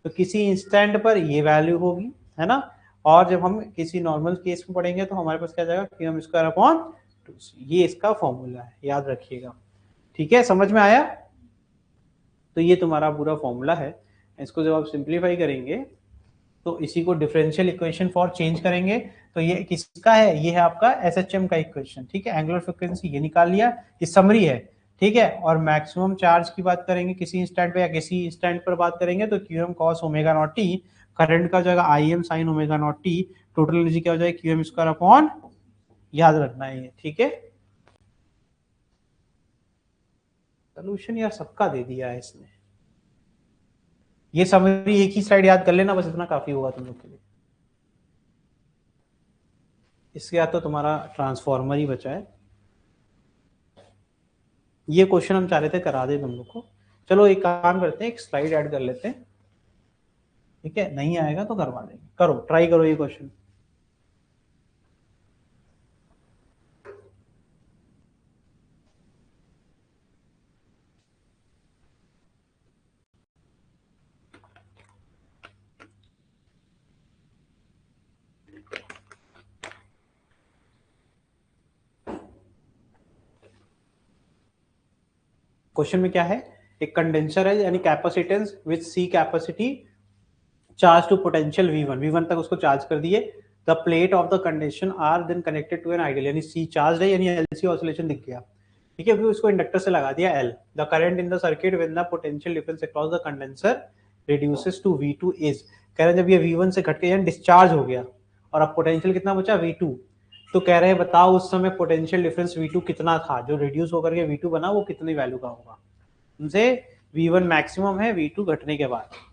तो किसी इंस्टेंट पर ये वैल्यू होगी, है ना, और जब हम किसी नॉर्मल केस में पढ़ेंगे तो हमारे पास क्या जाएगा, Q M square upon 2c, ये इसका फॉर्मूला है, याद रखिएगा। ठीक है, समझ में आया, तो ये तुम्हारा पूरा फॉर्मूला है। इसको जब आप सिंप्लीफाई करेंगे तो इसी को डिफरेंशियल इक्वेशन फॉर चेंज करेंगे, तो ये किसका है, ये है आपका एसएचएम का इक्वेशन। ठीक है, एंगुलर फ्रीक्वेंसी ये निकाल लिया, ये समरी है। ठीक है, और मैक्सिमम चार्ज की बात करेंगे किसी इंस्टेंट पे या किसी इंस्टेंट पर बात करेंगे तो Q M cos omega naught T, current का हो जाएगा I M sine omega naught T, total energy क्या हो जाएगा क्यू एम स्क्वायर अपॉन, याद रखना है ये। ठीक है, सोल्यूशन यार सबका दे दिया है इसने, ये समरी एक ही स्लाइड याद कर लेना, बस इतना काफी होगा तुम लोग के लिए। इसके बाद तो तुम्हारा ट्रांसफॉर्मर ही बचा है, ये क्वेश्चन हम चाह रहे थे करा दे तुम लोग को। चलो एक काम करते हैं, एक स्लाइड ऐड कर लेते हैं। ठीक है, नहीं आएगा तो करवा देंगे, करो ट्राई करो ये क्वेश्चन। क्वेश्चन में क्या है, एक कंडेंसर है यानी capacitance with C capacity charge to potential V1 तक उसको चार्ज कर दिए। The plate of the condensation are then connected to an ideal, यानी सी चार्ज है यानी एलसी ऑसिलेशन दिख गया। ठीक है, फिर उसको इंडक्टर से लगा दिया L। The current in the circuit when the potential difference across the condenser reduces to V2 is, कह रहे हैं जब ये V1 से घट के यानी डिस्चार्ज हो गया और अब पोटेंशियल कितना बचा V2, तो कह रहे हैं बताओ उस समय पोटेंशियल डिफरेंस V2 कितना था, जो रिड्यूस होकर के V2 बना वो कितनी वैल्यू का होगा। उनसे V1 मैक्सिमम है V2 घटने के बाद।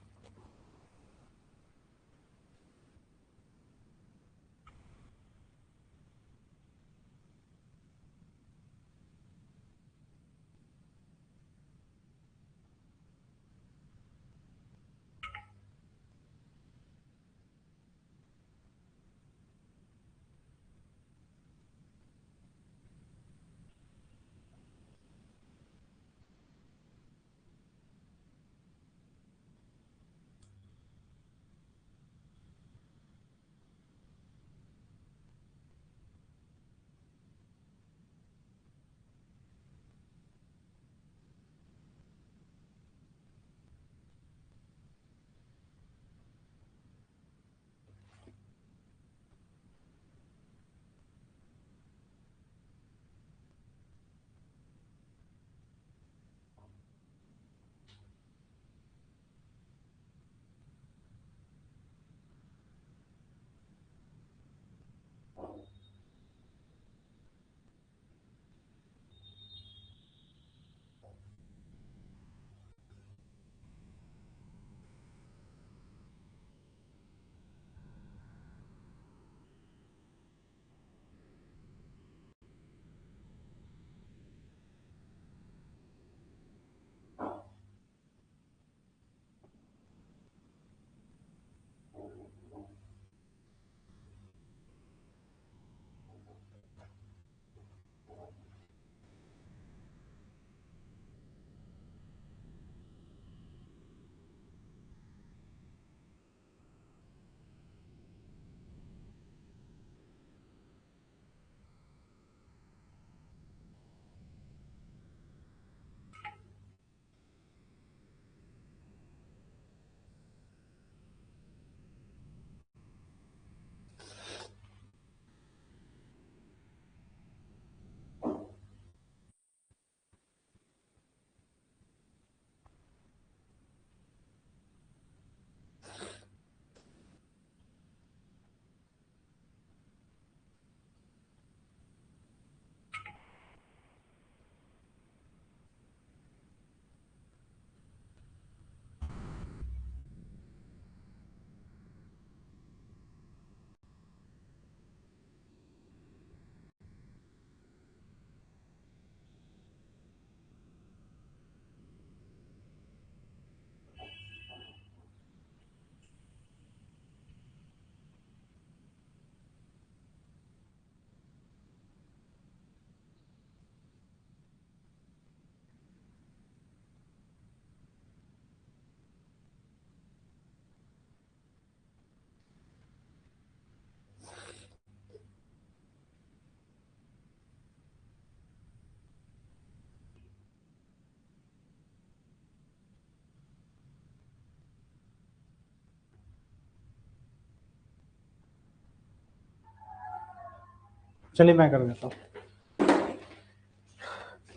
चलिए मैं कर देता हूँ,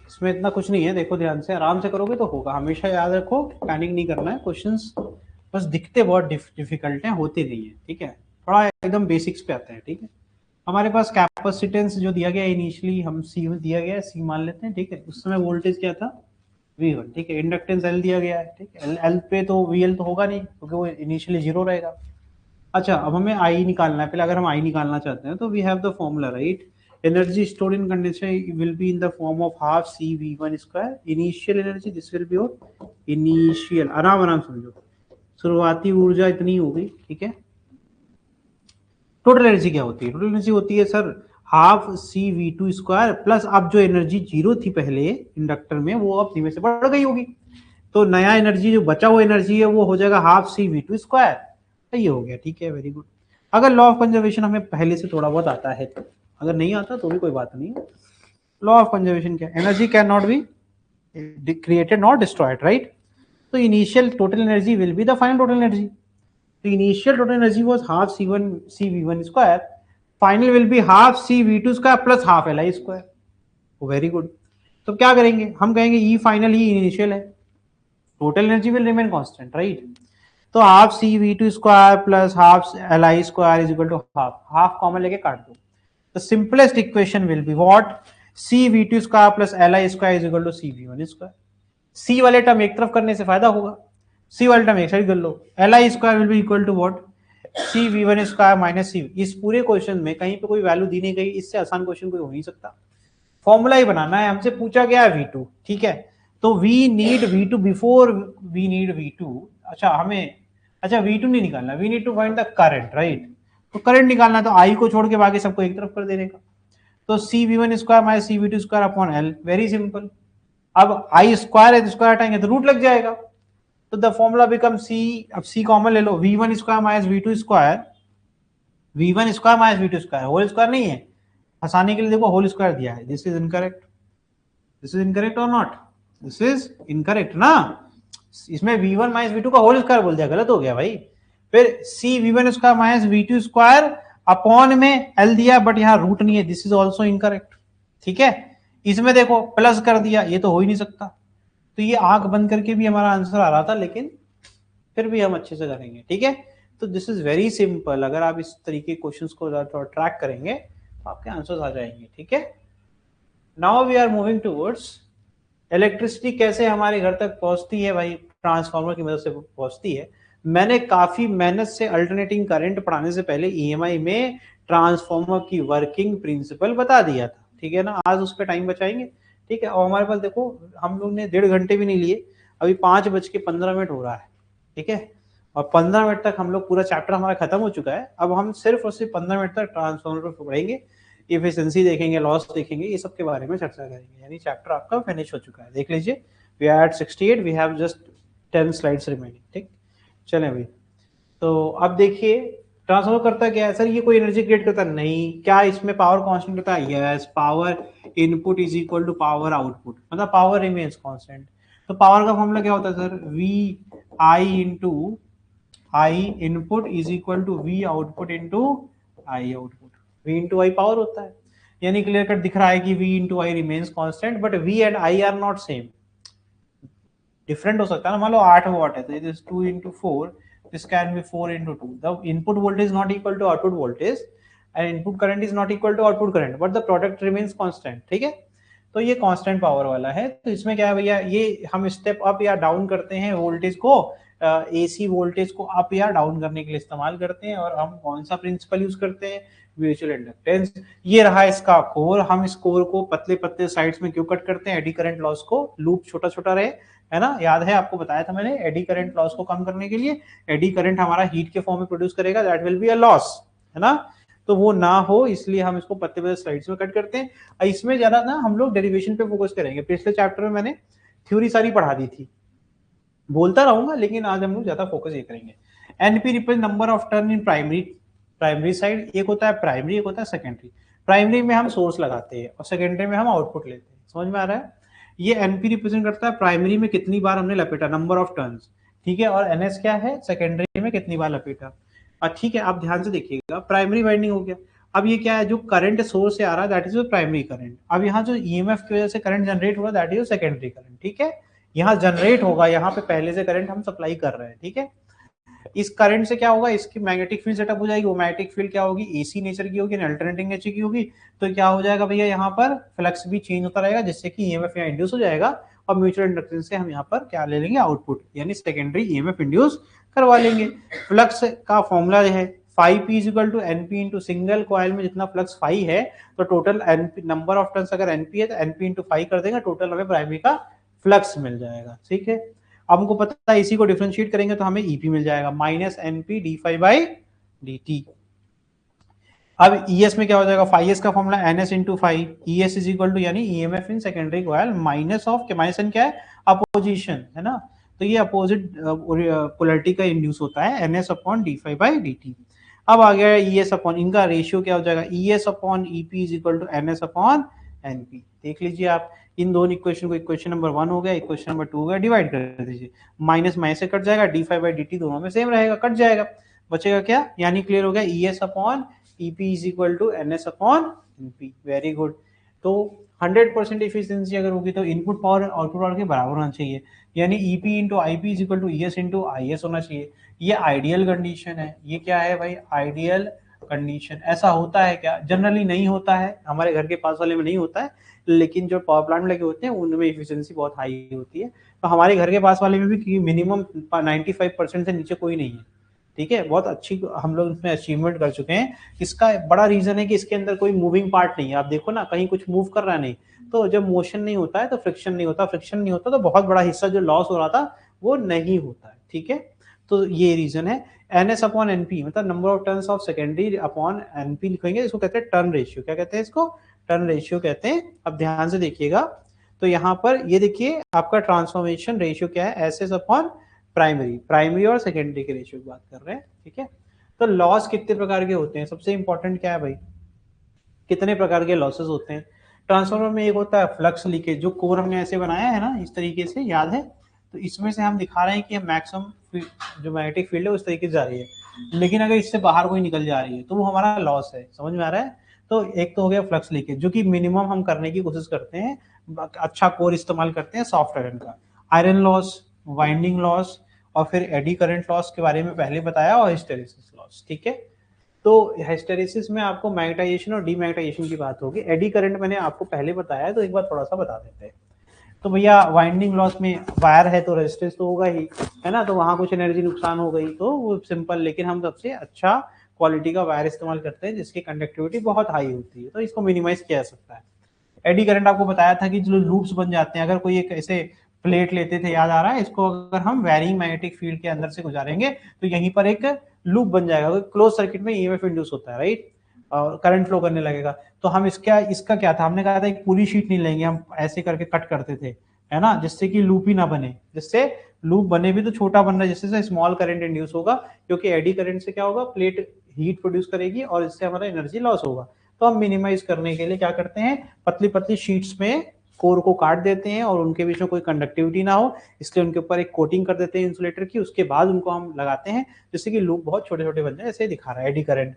इसमें इतना कुछ नहीं है, देखो ध्यान से, आराम से करोगे तो होगा। हमेशा याद रखो, पैनिक नहीं करना है। क्वेश्चंस बस दिखते बहुत डिफिकल्ट हैं, होते नहीं है, ठीक है। थोड़ा एकदम बेसिक्स पे आते हैं, ठीक है। हमारे पास कैपेसिटेंस जो दिया गया इनिशियली, हम सी दिया गया है, सी मान लेते हैं, ठीक है। उस समय वोल्टेज क्या था, V1, ठीक है। इंडक्टेंस L दिया गया है, ठीक है। L पे तो VL तो होगा नहीं, क्योंकि वो इनिशियली जीरो रहेगा। अच्छा, अब हमें I निकालना है। पहले अगर हम I निकालना चाहते हैं तो we have the formula, right. Energy stored in condenser will be in the form of half C V one square initial energy, this will be your initial, आराम आराम समझो, शुरुआती ऊर्जा इतनी होगी, ठीक है। टोटल एनर्जी क्या होती है, टोटल एनर्जी होती है sir half C V two square plus, अब जो एनर्जी जीरो थी पहले इंडक्टर में, वो अब धीमे से बढ़ गई होगी, तो नया एनर्जी जो बचा हुआ एनर्जी है वो हो जाएगा half C V two square. ये हो गया, ठीक है, वेरी गुड। अगर लॉ ऑफ कंजर्वेशन हमें पहले से थोड़ा बहुत आता है तो, अगर नहीं आता तो भी कोई बात नहीं। लॉ ऑफ कंजर्वेशन क्या, energy cannot be created not destroyed, right. तो initial total energy will be the final total energy. तो initial total energy was half C V one square, final will be half C V two square plus half L I square. Very good. तो क्या करेंगे, हम कहेंगे ई फाइनल ही इनिशियल है, total energy will remain constant, right. तो half C V two square plus half L I square is equal to half, half common लेके काट दो। The simplest equation will be what, C V two square plus L I square is equal to C V one square. C वाले टर्म एक तरफ करने से फायदा होगा, सी वाले टर्म एक साइड कर लो, L I square will be equal to what, C V one square minus C. इस पूरे क्वेश्चन में कहीं पे कोई वैल्यू दी नहीं गई, इससे आसान क्वेश्चन कोई हो नहीं सकता। फॉर्मूला ही बनाना है, हमसे पूछा गया है V2, ठीक है। तो we need V2 before we need V2। अच्छा हमें, अच्छा V2 नहीं निकालना, we need to find the current, right. तो करंट निकालना तो I को छोड़ के बाकी सबको एक तरफ कर देने का। तो C V one square minus C V two square upon L, very simple. अब आई स्क्वायर है तो स्क्वायर हटाएंगे तो रूट लग जाएगा, तो द फॉर्मूला बिकम सी, अब सी कॉमन ले लो, V one square minus V two square, V one square minus V two square, whole square नहीं है, फंसाने के लिए देखो होल स्क्वायर दिया है, this is incorrect, this is incorrect और नॉट, दिस इज इनकरेक्ट ना। इसमें v1 माइनस v2 का होल स्क्वायर बोल दिया, गलत हो गया भाई। फिर c v1 square minus v2 square upon में l दिया, बट यहाँ रूट नहीं है, दिस इज ऑल्सो इनकरेक्ट, ठीक है। इसमें देखो प्लस कर दिया, ये तो हो ही नहीं सकता। तो ये आंख बंद करके भी हमारा आंसर आ रहा था, लेकिन फिर भी हम अच्छे से करेंगे, ठीक है। तो दिस इज वेरी सिंपल, अगर आप इस तरीके क्वेश्चंस को ट्रैक करेंगे तो आपके आंसर्स आ जाएंगे, ठीक है। Now we are moving towards electricity कैसे हमारे घर तक पहुंचती है भाई, ट्रांसफार्मर की मदद से पहुंचती है। मैंने काफी मेहनत से अल्टरनेटिंग करंट पढ़ाने से पहले ईएमआई में ट्रांसफार्मर की वर्किंग प्रिंसिपल बता दिया था, ठीक है ना। आज उस पर टाइम बचाएंगे, ठीक है। और हमारे पास देखो, हम लोग ने 1.5 घंटे भी नहीं लिए, अभी 5:15 हो रहा है, ठीक है। और 15 मिनट तक हम लोग, पूरा चैप्टर हमारा खत्म हो चुका है। अब हम सिर्फ और सिर्फ 15 मिनट तक ट्रांसफार्मर पर पढ़ेंगे, इफिशिएंसी देखेंगे, लॉस देखेंगे, ये सब के बारे में चर्चा करेंगे। यानी चैप्टर आपका फिनिश हो चुका है, देख लीजिए। We are at 68, we have just 10 slides remaining, ठीक। चलें भाई, तो अब देखिए ट्रांसफार्मर करता क्या है सर, ये कोई एनर्जी क्रिएट करता नहीं, क्या इसमें पावर कांस्टेंट होता है, yes, power input is equal to power output, मतलब पावर रिमेन्स कांस्टेंट। तो पावर का फॉर्मूला क्या होता है sir, V I into I input is equal to V output into I output, v into I power होता है। यानी क्लियर कट दिख रहा है कि v into I remains constant, but v and i are not same, different हो सकता है ना। मान लो 8 वॉट है तो it is 2 into 4, this can be 4 into 2। The input voltage not equal to output voltage and input current is not equal to output current, but the product remains constant, ठीक है। तो ये कांस्टेंट पावर वाला है। तो इसमें क्या है भैया, ये हम स्टेप अप या डाउन करते हैं वोल्टेज को, एसी वोल्टेज को अप या डाउन करने के लिए इस्तेमाल करते हैं। और हम कौन सा प्रिंसिपल यूज करते हैं, म्यूचुअल इंडक्टेंस। ये रहा इसका कोर, हम इस कोर को पतले पतले साइड्स में क्यों कट करते हैं, एडी करंट लॉस को, लूप छोटा छोटा रहे, है ना। याद है आपको बताया था मैंने, एडी करंट लॉस को कम करने के लिए, एडी करंट हमारा हीट के फॉर्म में प्रोड्यूस करेगा, that will be a loss, है ना। तो वो ना हो इसलिए हम इसको पतले पतले स्लाइड्स में कट करते हैं। इसमें ज्यादा ना हम लोग डेरिवेशन पे फोकस करेंगे, पिछले चैप्टर में मैंने थ्योरी सारी पढ़ा दी थी, बोलता रहूंगा, लेकिन आज हम लोग ज्यादा फोकस ये करेंगे। NP represent number of turn in primary side, एक होता है प्राइमरी, एक होता है सेकेंडरी। प्राइमरी में हम सोर्स लगाते हैं और सेकेंडरी में हम आउटपुट लेते हैं, समझ में आ रहा है। ये एनपी रिप्रेजेंट करता है प्राइमरी में कितनी बार हमने लपेटा, नंबर ऑफ टर्न्स, ठीक है। और एनएस क्या है, सेकेंडरी में कितनी बार लपेटा। ठीक है, आप ध्यान से देखिएगा, प्राइमरी वाइंडिंग हो गया। अब ये क्या है, जो करंट सोर्स से आ रहा है दैट इज प्राइमरी करंट। अब यहाँ जो ईएमएफ की वजह से करंट जनरेट हुआ दैट इज सेकेंडरी करंट, ठीक है। यहाँ जनरेट होगा, यहाँ पे पहले से करंट हम सप्लाई कर रहे हैं, ठीक है। इस करंट से क्या होगा, इसकी मैग्नेटिक फील्ड सेटअप हो जाएगी। वो मैग्नेटिक फील्ड क्या होगी, एसी नेचर की होगी, अल्टरनेटिंग नेचर की होगी। तो क्या हो जाएगा भैया, यहाँ पर फ्लक्स भी चेंज होता रहेगा, जिससे कि ईएमएफ यहाँ इंड्यूस हो जाएगा, और म्यूचुअल इंडक्टेंस से हम यहाँ पर क्या ले लेंगे, आउटपुट, यानी सेकेंडरी ईएमएफ इंड्यूस करवा लेंगे। फ्लक्स का फॉर्मूला है phi p is equal to np into single coil में जितना फ्लक्स phi है, तो total np number of turns अगर np है तो np into phi कर देंगे, टोटल हमें प्राइमरी का फ्लक्स मिल जाएगा, ठीक है। अब हमको पता है इसी को डिफरेंशिएट करेंगे तो हमें ep मिल जाएगा minus np d phi by dt। अब ES में क्या हो जाएगा, phi s का formula ns into phi, ES is equal to यानी EMF in secondary coil minus of, minus n क्या है, अपोजिशन है ना, तो ये अपोजिट पोलैरिटी का इंड्यूस होता है, ns upon D phi by D T. अब आ गया ES अपॉन, इनका रेशियो क्या हो जाएगा, ES upon EP is equal to NS upon NP। देख लीजिए आप इन दोनों इक्वेशन को, इक्वेशन नंबर 1 हो गया, इक्वेशन नंबर 2 हो गया, डिवाइड कर दीजिए, माइनस माइनस से कट जाएगा, D phi by D T दोनों में सेम रहेगा, कट जाएगा, बचेगा क्या, यानी क्लियर हो गया, ES upon EP is equal to NS upon NP। Very good. तो 100% इफिशिएंसी अगर होगी तो इनपुट पावर आउटपुट पावर के बराबर होना चाहिए, यानी EP into IP is equal to ES into IS होना चाहिए। ये आइडियल कंडीशन है। ये क्या है भाई, आइडियल कंडीशन। ऐसा होता है क्या, जनरली नहीं होता है, हमारे घर के पास वाले में नहीं होता है, लेकिन जो पावर प्लांट लगे होते हैं उनमें इफिशिएंसी बहुत हाई होती है। तो हमारे घर के पास वाले में भी मिनिमम 95% से नीचे कोई नहीं है, ठीक है। बहुत अच्छी हम लोग इसमें अचीवमेंट कर चुके हैं। इसका बड़ा रीजन है कि इसके अंदर कोई मूविंग पार्ट नहीं है। आप देखो ना, कहीं कुछ मूव कर रहा नहीं, तो जब मोशन नहीं होता है तो फ्रिक्शन नहीं होता, फ्रिक्शन नहीं होता तो बहुत बड़ा हिस्सा जो लॉस हो रहा था वो नहीं होता है, ठीक है। तो ये रीजन है। NS अपॉन NP मतलब number of turns of secondary upon NP लिखेंगे, इसको कहते हैं टर्न रेशियो। क्या कहते हैं इसको, टर्न रेशियो कहते हैं। अब ध्यान से देखिएगा, तो यहाँ पर ये देखिए आपका ट्रांसफॉर्मेशन रेशियो क्या है, SS अपॉन प्राइमरी, प्राइमरी और सेकेंडरी के रेशियो की बात कर रहे हैं, ठीक है। तो लॉस कितने प्रकार के होते हैं, सबसे इंपॉर्टेंट क्या है भाई, कितने प्रकार के लॉसेस होते हैं। ट्रांसफार्मर में एक होता है फ्लक्स लीकेज, जो कोर हमने ऐसे बनाया है ना, इस तरीके से, याद है, तो इसमें से हम दिखा रहे हैं कि मैक्सिमम जो मैग्नेटिक फील्ड है उस तरीके से जा रही है, लेकिन अगर इससे बाहर कोई निकल जा रही है तो वो हमारा लॉस है। समझ में आ रहा है। तो एक तो हो गया फ्लक्स लीकेज, जो कि मिनिमम हम करने की कोशिश करते हैं, अच्छा कोर इस्तेमाल करते हैं सॉफ्ट आयरन का। आयरन लॉस, वाइंडिंग लॉस, और फिर एडी करंट लॉस के बारे में पहले बताया, और हिस्टेरिसिस लॉस, ठीक है। तो हिस्टेरिसिस में आपको मैग्नेटाइजेशन और डीमैग्नेटाइजेशन की बात होगी। एडी करंट मैंने आपको पहले बताया है, तो एक बार थोड़ा सा बता देते हैं। तो भैया वाइंडिंग लॉस में वायर है तो रेजिस्टेंस तो होगा ही, है ना, तो वहां कुछ एनर्जी नुकसान हो गई तो वो सिंपल, लेकिन हम सबसे अच्छा क्वालिटी का वायर इस्तेमाल करते हैं जिसकी कंडक्टिविटी बहुत हाई होती है, तो इसको मिनिमाइज किया जा सकता है। एडी करंट आपको बताया था कि जो लूप्स बन जाते हैं, अगर कोई एक ऐसे प्लेट लेते थे, याद आ रहा है, इसको अगर हम वैरिंग मैग्नेटिक फील्ड के अंदर से गुजारेंगे तो यहीं पर एक लूप बन जाएगा, क्लोज सर्किट में ईएमएफ इंड्यूस होता है, राइट, और करंट फ्लो करने लगेगा। तो हम इसका क्या था, हमने कहा था एक पूरी शीट नहीं लेंगे, हम ऐसे करके कट करते थे, है ना, जिससे कि लूप ही ना बने, जिससे लूप बने भी तो छोटा बन रहा है, जिससे स्मॉल करंट इंड्यूस होगा, क्योंकि एडी करंट से क्या होगा, प्लेट हीट प्रोड्यूस करेगी और इससे हमारा एनर्जी लॉस होगा। तो हम मिनिमाइज करने के लिए क्या करते हैं, पतली पतली शीट्स में कोर को काट देते हैं और उनके बीच में कोई कंडक्टिविटी ना हो, इसलिए उनके ऊपर एक कोटिंग कर देते हैं इंसुलेटर की, उसके बाद उनको हम लगाते हैं, जिससे कि लूप बहुत छोटे छोटे बन जाए, ऐसे दिखा रहा है एडी करंट,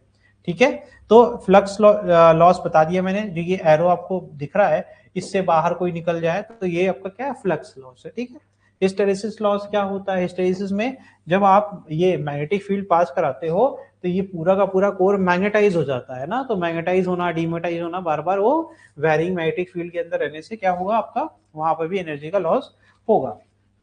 ठीक है। तो फ्लक्स लॉस बता दिया मैंने, जो ये एरो आपको दिख रहा है, इससे बाहर कोई निकल जाए तो ये आपका क्या है, फ्लक्स लॉस है, ठीक है। हिस्टेरिसिस लॉस क्या होता है, हिस्टेरिसिस में जब आप ये मैग्नेटिक फील्ड पास कराते हो तो ये पूरा का पूरा कोर मैग्नेटाइज हो जाता है ना, तो मैग्नेटाइज होना, डीमैग्नेटाइज होना, बार बार वो वैरिंग मैग्नेटिक फील्ड के अंदर रहने से क्या होगा, आपका वहां पर भी एनर्जी का लॉस होगा।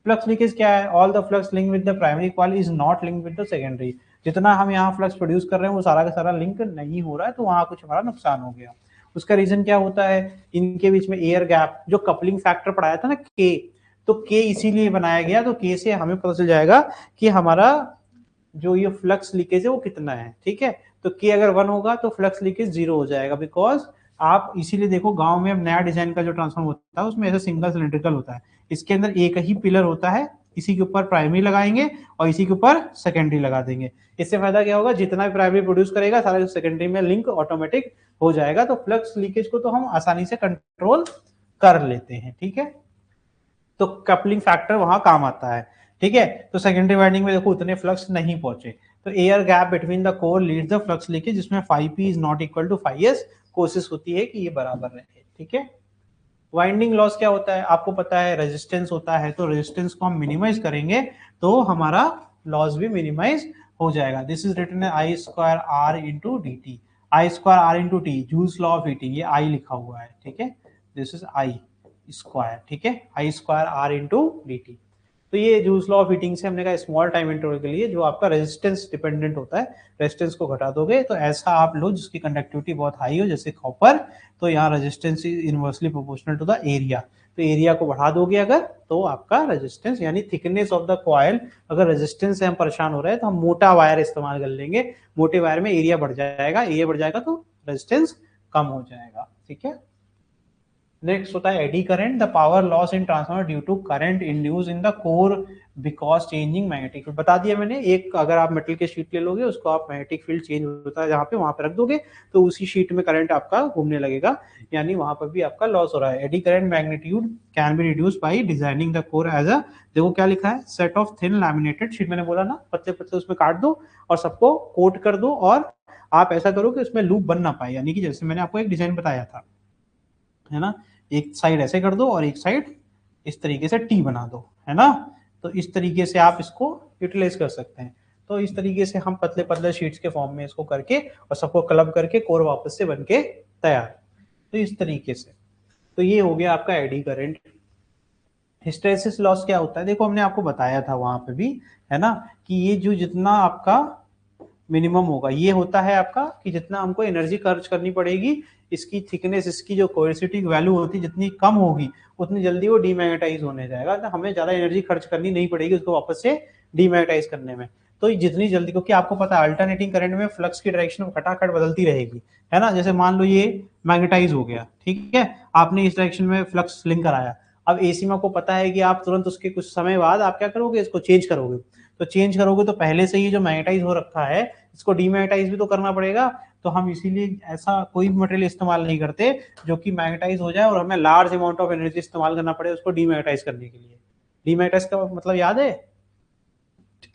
फ्लक्स लीकेज क्या है, all the flux link with the primary coil is not link with the secondary. जितना हम यहाँ फ्लक्स प्रोड्यूस कर रहे हैं वो सारा का सारा लिंक नहीं हो रहा है, तो वहां कुछ हमारा नुकसान हो गया। उसका रीजन क्या होता है, इनके बीच में एयर गैप, जो कपलिंग फैक्टर पढ़ाया था ना के, तो के इसीलिए बनाया गया, तो के से हमें पता चल जाएगा कि हमारा जो ये फ्लक्स लीकेज है वो कितना है, ठीक है। तो के अगर 1 होगा तो फ्लक्स लीकेज 0 हो जाएगा, बिकॉज आप इसीलिए देखो गांव में अब नया डिजाइन का जो ट्रांसफॉर्मर होता है उसमें ऐसा सिंगल सिलेंड्रिकल होता है, इसके अंदर एक ही पिलर होता है, इसी के ऊपर प्राइमरी लगाएंगे और इसी के ऊपर सेकेंडरी लगा देंगे। इससे फायदा क्या होगा, जितना भी प्राइमरी प्रोड्यूस करेगा सारा सेकेंडरी में लिंक ऑटोमेटिक हो जाएगा, तो फ्लक्स लीकेज को तो हम आसानी से कंट्रोल कर लेते हैं, ठीक है। तो कपलिंग फैक्टर वहां काम आता है, ठीक है। तो सेकेंडरी वाइंडिंग में देखो उतने फ्लक्स नहीं पहुंचे, तो air gap between the core leads the flux leakage, जिसमें phi P is not equal to phi S, कोशिश होती है कि ये बराबर रहे, ठीक है। वाइंडिंग लॉस क्या होता है, आपको पता है रेजिस्टेंस होता है, तो रेजिस्टेंस को हम मिनिमाइज करेंगे तो हमारा लॉस भी मिनिमाइज हो जाएगा। This is written I square R into D T, I square R into T, Joule's law of heating, ये आई लिखा हुआ है, ठीक है, दिस इज आई स्क्वायर, ठीक है, I square R into D T. तो ये जूल्स लॉ ऑफ हीटिंग से हमने कहा स्मॉल टाइम इंटरवल के लिए जो आपका रेजिस्टेंस डिपेंडेंट होता है, रेजिस्टेंस को घटा दोगे तो ऐसा आप लो जिसकी कंडक्टिविटी बहुत हाई हो, जैसे कॉपर, तो यहाँ resistance is inversely proportional to the area, तो एरिया को बढ़ा दोगे अगर तो आपका रेजिस्टेंस यानी थिकनेस ऑफ द कॉइल, अगर रेजिस्टेंस से हम परेशान हो रहे हैं तो हम मोटा वायर इस्तेमाल कर लेंगे, मोटे वायर में एरिया बढ़ जाएगा, एरिया बढ़ जाएगा तो रेजिस्टेंस कम हो जाएगा, ठीक है। नेक्स्ट होता है eddy current, the power loss in transformer due to current induce in the core because changing magnetic field. बता दिया मैंने, एक अगर आप मेटल के शीट ले लोगे उसको आप मैग्नेटिक फील्ड चेंज होता है जहां पे, वहां पे रख दोगे तो उसी शीट में करंट आपका घूमने लगेगा, यानी वहां पर भी आपका लॉस हो रहा है। Eddy current magnitude can be reduce by designing the core as a, देखो क्या लिखा है, set of thin laminated sheet, मैंने बोला ना पतले पतले उसमें काट दो और सबको कोट कर दो, और आप ऐसा करो कि उसमें लूप बन ना पाए, यानी कि जैसे मैंने आपको एक डिजाइन बताया था, है ना, एक साइड ऐसे कर दो और एक साइड इस तरीके से टी बना दो, है ना, तो इस तरीके से आप इसको यूटिलाइज कर सकते हैं। तो इस तरीके से हम पतले पतले शीट्स के फॉर्म में इसको करके और सबको क्लब करके कोर वापस से बनके तैयार, तो इस तरीके से। तो ये हो गया आपका एडी करंट। हिस्टैरिसीस लॉस क्या होता है, देखो हमने आपको बताया था वहां पे भी, है ना, कि ये जो जितना आपका मिनिमम होगा ये होता है आपका कि जितना हमको एनर्जी खर्च करनी पड़ेगी, इसकी थिकनेस, इसकी जो कोएर्सिटिव वैल्यू होती है जितनी कम होगी उतनी जल्दी वो डीमैग्नेटाइज होने जाएगा, तो हमें ज्यादा एनर्जी खर्च करनी नहीं पड़ेगी उसको वापस से डीमैग्नेटाइज करने में। तो जितनी जल्दी, क्योंकि आपको पता है अल्टरनेटिंग करंट में फ्लक्स की डायरेक्शन खटाखट बदलती रहेगी, है ना, जैसे मान लो ये मैग्नेटाइज हो गया, ठीक है, आपने इस डायरेक्शन में फ्लक्स लिंक कराया, अब एसी में आपको पता है कि आप तुरंत उसके कुछ समय बाद आप क्या करोगे, इसको चेंज करोगे, तो चेंज करोगे तो पहले से ही जो मैग्नेटाइज हो रखा है इसको डीमैग्नेटाइज भी तो करना पड़ेगा, तो हम इसीलिए ऐसा कोई भी मटेरियल इस्तेमाल नहीं करते जो कि मैग्नेटाइज हो जाए और हमें लार्ज अमाउंट ऑफ एनर्जी इस्तेमाल करना पड़े उसको डीमैग्नेटाइज करने के लिए। डीमैग्नेटाइज का मतलब याद है,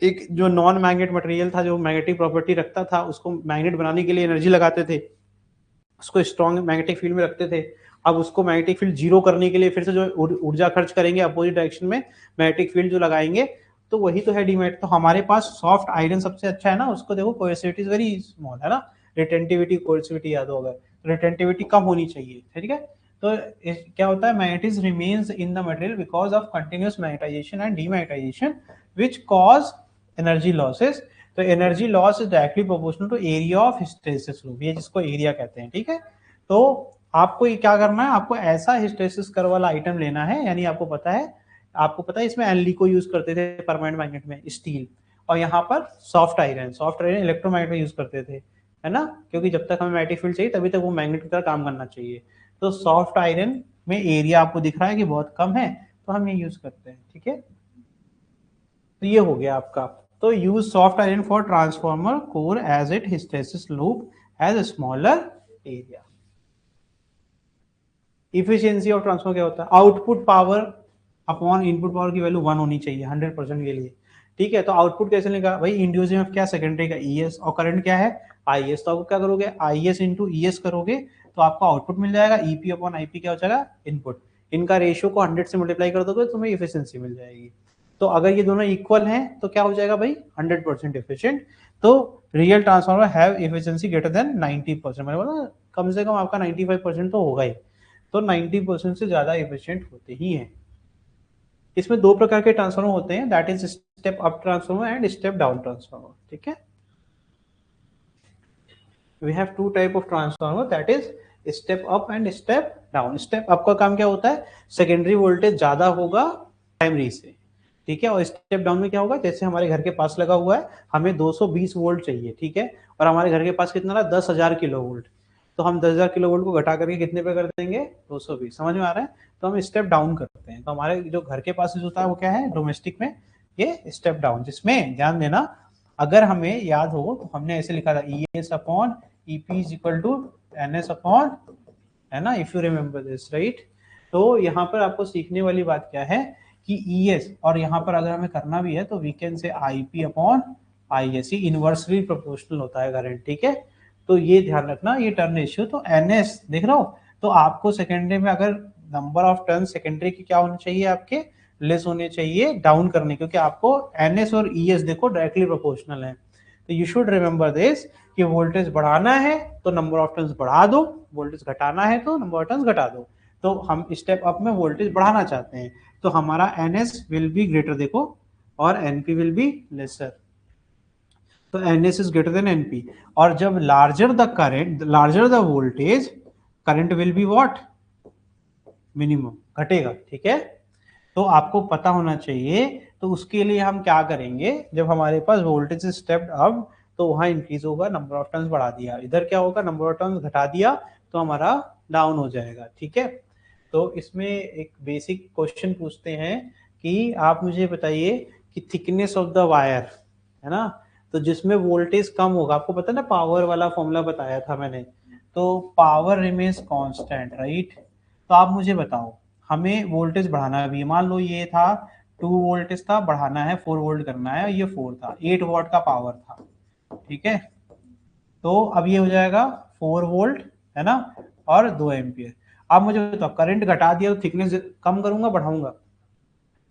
एक जो नॉन मैग्नेट मटेरियल था जो मैग्नेटिक प्रॉपर्टी रखता था उसको मैग्नेट बनाने के लिए एनर्जी लगाते थे, उसको स्ट्रॉन्ग मैग्नेटिक फील्ड में रखते थे, अब उसको मैग्नेटिक फील्ड जीरो करने के लिए फिर से जो ऊर्जा खर्च करेंगे अपोजिट डायरेक्शन में मैग्नेटिक फील्ड जो लगाएंगे, तो वही तो है डीमैट। तो हमारे पास सॉफ्ट आयरन सबसे अच्छा है ना, उसको देखो कोएर्सिविटी इज वेरी स्मॉल, है ना, रिटेंटिविटी कोएर्सिविटी याद होगा, रिटेंटिविटी कम होनी चाहिए, ठीक है। तो क्या होता है, magnetism remains in the material because of continuous magnetisation and demagnetisation which cause energy losses. तो energy loss is directly proportional to area of hysteresis loop, ये जिसको एरिया कहते हैं, ठीक है। तो आपको ये क्या करना है, आपको ऐसा हिस्टैरिसीस कर्व वाला आइटम लेना है, यानी आपको पता है इसमें एनली को यूज करते थे परमानेंट मैग्नेट में स्टील, और यहाँ पर सॉफ्ट आयरन इलेक्ट्रोमैग्नेट में यूज करते थे, है ना, क्योंकि जब तक हमें मैग्नेटिक फील्ड चाहिए तभी तक वो मैग्नेट की तरह काम करना चाहिए। तो सॉफ्ट आयरन में एरिया आपको दिख रहा है कि बहुत कम है, तो हम ये यूज करते हैं, ठीक है। तो ये हो गया आपका, तो use soft iron for transformer core as it hysteresis loop has a smaller area. Efficiency of transformer क्या होता है, output power upon input power की वैल्यू 1 होनी चाहिए 100% के लिए, ठीक है। तो आउटपुट कैसे लिखा भाई, इंड्यूस ईएमएफ क्या, सेकेंडरी का ईएस, और करंट क्या है आईएस, तो आपको क्या करोगे आईएस इंटू ईएस करोगे तो आपको आउटपुट मिल जाएगा, ईपी अपॉन आईपी क्या हो जाएगा इनपुट, इनका रेशियो को 100 से मल्टीप्लाई कर दोगे तो तुम्हें इफिशियंसी मिल जाएगी। तो अगर ये दोनों इक्वल हैं तो क्या हो जाएगा भाई 100% एफिशिएंट। तो real transformer have efficiency greater than 90%, मैंने बोला कम से कम आपका 95% तो होगा ही, तो 90% से ज्यादा एफिशिएंट होते ही हैं। इसमें दो प्रकार के ट्रांसफार्मर होते हैं, that is step up transformer and step down transformer, ठीक है। We have two type of transformer, that is step up and step down. Step up का काम क्या होता है, सेकेंडरी वोल्टेज ज्यादा होगा प्राइमरी से, ठीक है, और स्टेप डाउन में क्या होगा, जैसे हमारे घर के पास लगा हुआ है हमें 220 वोल्ट चाहिए, ठीक है, और हमारे घर के पास कितना रहा 10,000 किलो वोल्ट, तो हम 10,000 किलो वोल्ट को घटा करके कितने पे कर देंगे 220, समझ में आ रहा है। तो हम स्टेप डाउन करते हैं, तो हमारे जो घर के पास होता है वो क्या है डोमेस्टिक में ये स्टेप डाउन, जिसमें ध्यान देना अगर हमें याद हो तो हमने ऐसे लिखा था E S upon E P is equal to N S upon, है ना, if you remember this right. तो यहाँ पर आपको सीखने वाली बात क्या है कि ई एस, और यहाँ पर अगर हमें करना भी है तो we can say I P upon I S, inversely proportional होता है करंट, ठीक है। तो ये ध्यान रखना, ये टर्न रेशियो, तो एन एस देख रहे हो, तो आपको सेकेंडरी में अगर नंबर ऑफ टर्न सेकेंडरी की क्या होने चाहिए, आपके लेस होने चाहिए डाउन करने, क्योंकि आपको एन एस और ई एस देखो डायरेक्टली प्रोपोर्शनल है। तो यू शुड रिमेंबर दिस कि वोल्टेज बढ़ाना है तो नंबर ऑफ टर्न्स बढ़ा दो, वोल्टेज घटाना है तो नंबर ऑफ टर्न्स घटा दो। तो हम स्टेप अप में वोल्टेज बढ़ाना चाहते हैं, तो हमारा N S will be greater, देखो, और एनपी विल बी लेसर। तो NS is greater than NP, और जब larger the current, larger the voltage, current will be what, minimum, घटेगा, ठीक है। तो आपको पता होना चाहिए, तो उसके लिए हम क्या करेंगे, जब हमारे पास वोल्टेज स्टेप्ड अप तो वहां इंक्रीज होगा, नंबर ऑफ टर्न्स बढ़ा दिया, इधर क्या होगा, नंबर ऑफ टर्न्स घटा दिया तो हमारा डाउन हो जाएगा, ठीक है। तो इसमें एक बेसिक क्वेश्चन पूछते हैं कि आप मुझे बताइए कि थिकनेस ऑफ द वायर, है ना, तो जिसमें वोल्टेज कम होगा, आपको पता है ना, पावर वाला फॉर्मूला बताया था मैंने, तो पावर रिमेन्स कांस्टेंट, राइट। तो आप मुझे बताओ, हमें वोल्टेज बढ़ाना है, मान लो ये था 2 वोल्टेज था, बढ़ाना है 4 वोल्ट करना है, ये 4 था, 8 वॉट का पावर था, ठीक है। तो अब ये हो जाएगा 4 वोल्ट, है ना, और 2 एम्पियर। अब मुझे बताओ, करंट घटा दिया तो थिकनेस कम करूंगा बढ़ाऊंगा,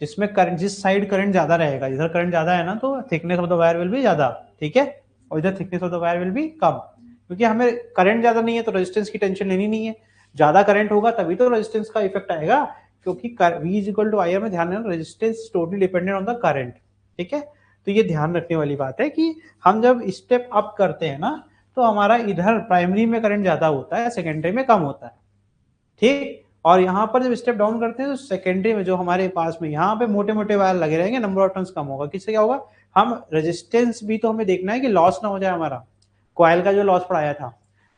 जिसमें करंट, जिस साइड करंट ज्यादा रहेगा, इधर करंट ज्यादा है ना, तो thickness of the wire will भी ज्यादा, ठीक है, और इधर thickness of the wire will भी कम, क्योंकि हमें करंट ज्यादा नहीं है तो रेजिस्टेंस की टेंशन लेनी नहीं है, ज्यादा करंट होगा तभी तो रेजिस्टेंस का इफेक्ट आएगा, क्योंकि V is equal to I R में ध्यान देना, resistance totally dependent on the current, ठीक है। तो ये ध्यान रखने वाली बात है कि हम जब स्टेप अप करते हैं ना, तो हमारा इधर प्राइमरी में करंट ज्यादा होता है, सेकेंडरी में कम होता है, ठीक। और यहाँ पर जब स्टेप डाउन करते हैं तो सेकेंडरी में जो हमारे पास में यहाँ पे मोटे मोटे वायर लगे रहेंगे, नंबर ऑफ टर्न्स कम होगा, किससे क्या होगा, हम रेजिस्टेंस भी तो हमें देखना है कि लॉस ना हो जाए, हमारा कॉइल का जो लॉस पड़ाया था,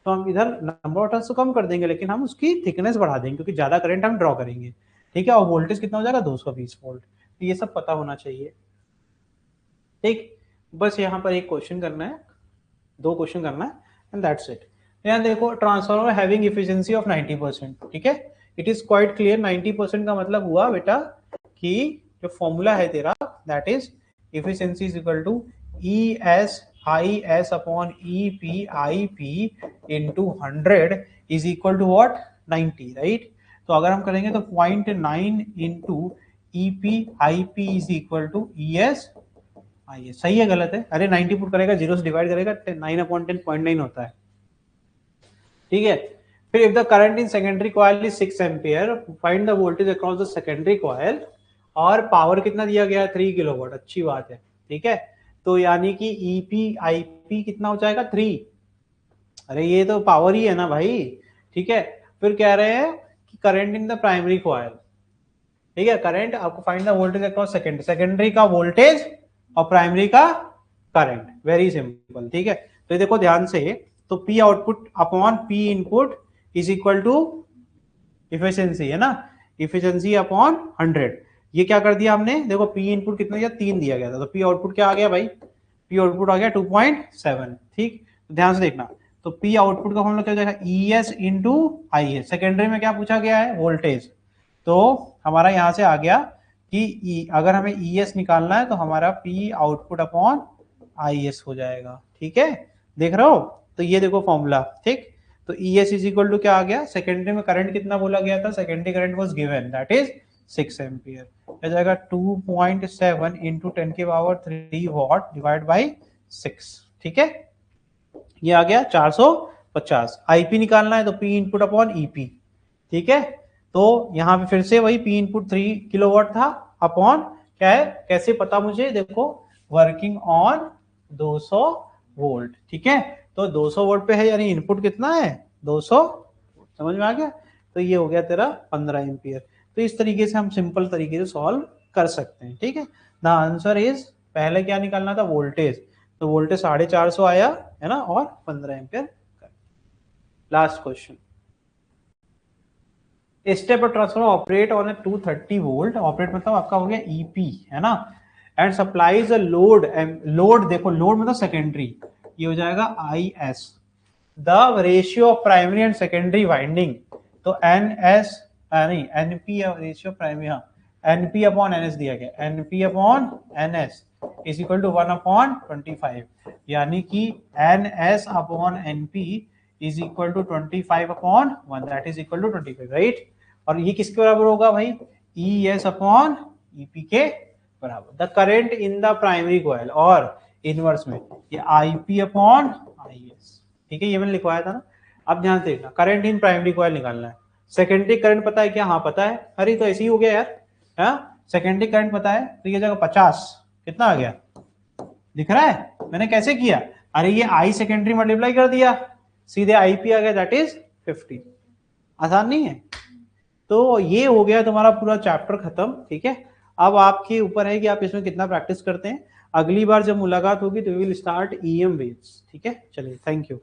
तो हम इधर नंबर ऑफ टर्न्स तो कम कर देंगे, लेकिन हम उसकी थिकनेस बढ़ा देंगे, क्योंकि ज्यादा करंट हम ड्रॉ करेंगे, ठीक है। और वोल्टेज कितना हो जाएगा, 220 वोल्ट, तो ये सब पता होना चाहिए, ठीक। बस यहाँ पर एक क्वेश्चन करना है, 2 क्वेश्चन करना है, एंड दैट्स इट। यहाँ देखो, ट्रांसफार्मर हैविंग एफिशिएंसी ऑफ 90%, ठीक है, इट इज क्वाइट क्लियर। 90% का मतलब हुआ बेटा कि जो फॉर्मूला है तेरा, that is efficiency is equal to E S I S upon E P I P into 100 is equal to what, 90, right. तो अगर हम करेंगे तो 0.9 into E P I P is equal to E S I S, सही है गलत है, अरे 90 पुट करेगा, 0 से डिवाइड करेगा, 9/10 0.9 होता है, ठीक है। फिर if the current in secondary coil is 6 ampere, find the voltage across the secondary coil, और पावर कितना दिया गया है, 3 किलोवाट, अच्छी बात है, ठीक है। तो यानी कि ईपी आईपी कितना हो जाएगा, 3, अरे ये तो पावर ही है ना भाई, ठीक है। फिर कह रहे हैं कि current in the primary coil, ठीक है, करंट, आपको find the voltage across secondary, secondary का वोल्टेज और प्राइमरी का करंट, वेरी सिंपल, ठीक है। तो देखो ध्यान से, तो P output upon P input is equal to efficiency, है ना, इफिशियंसी अपॉन 100, ये क्या कर दिया हमने, देखो P इनपुट कितना दिया, 3 दिया गया था, तो P आउटपुट क्या आ गया भाई, P आउटपुट आ गया 2.7, ठीक। तो ध्यान से देखना, तो P आउटपुट का फॉर्मूला क्या हो जाएगा, ES इंटू IS, सेकेंडरी में क्या पूछा गया है, वोल्टेज, तो हमारा यहां से आ गया कि अगर हमें ES निकालना है तो हमारा P आउटपुट अपॉन IS हो जाएगा, ठीक है, देख रहे हो। तो ये देखो फॉर्मूला, ठीक। तो ES इज इक्वल टू क्या आ गया, सेकेंडरी में करंट कितना बोला गया था, secondary current was given, that is 6 ampere, हो जाएगा 2.7 इंटू 10 की पावर 3 वॉट डिवाइड बाई 6, ठीक है, ये आ गया 450। आईपी निकालना है तो P इनपुट अपॉन EP, ठीक है। तो यहाँ पे फिर से वही P इनपुट 3 किलोवाट था, अपॉन क्या है, कैसे पता मुझे, देखो वर्किंग ऑन 200 वोल्ट, ठीक है। तो 200 वोल्ट पे है, यानी इनपुट कितना है, 200, समझ में आ गया। तो ये हो गया तेरा 15 एम्पियर। तो इस तरीके से हम सिंपल तरीके से सॉल्व कर सकते हैं, ठीक है। द आंसर इज, पहले क्या निकालना था, वोल्टेज, तो वोल्टेज 450 आया, है ना, और 15 ampere. Last question, step transformer operate on a 230 volt, operate मतलब आपका हो गया ईपी, है ना, and supplies a load, load देखो, लोड मतलब सेकेंडरी, ये हो जाएगा I S, the ratio of primary and secondary winding, तो एन एस नहीं एनपी रेशियो प्राइमरी, हाँ, एनपी अपॉन एनएस दिया गया, NP upon NS is equal to 1/25, यानी कि NS upon NP is equal to 25/1, that is equal to 25, right. और ये किसके बराबर होगा भाई, ई एस अपॉन ईपी के बराबर। The current in the primary coil और इनवर्स में ये आईपी अपॉन आईएस, ठीक है, ये मैंने लिखवाया था ना। अब ध्यान से देखना, करंट इन प्राइमरी कॉइल निकालना है। सेकेंडरी करंट पता है क्या, हाँ पता है, अरे तो ऐसे ही हो गया यार, हाँ सेकेंडरी करंट पता है, तो ये जगह 50 कितना आ गया, दिख रहा है मैंने कैसे किया, अरे ये आई सेकेंडरी मल्टीप्लाई कर दिया, सीधे आईपी आ गया, दैट इज 50। आसान नहीं है। तो ये हो गया तुम्हारा पूरा चैप्टर खत्म, ठीक है। अब आपके ऊपर है कि आप इसमें कितना प्रैक्टिस करते हैं। अगली बार जब मुलाकात होगी तो we will start EM waves, ठीक है। चलिए, थैंक यू।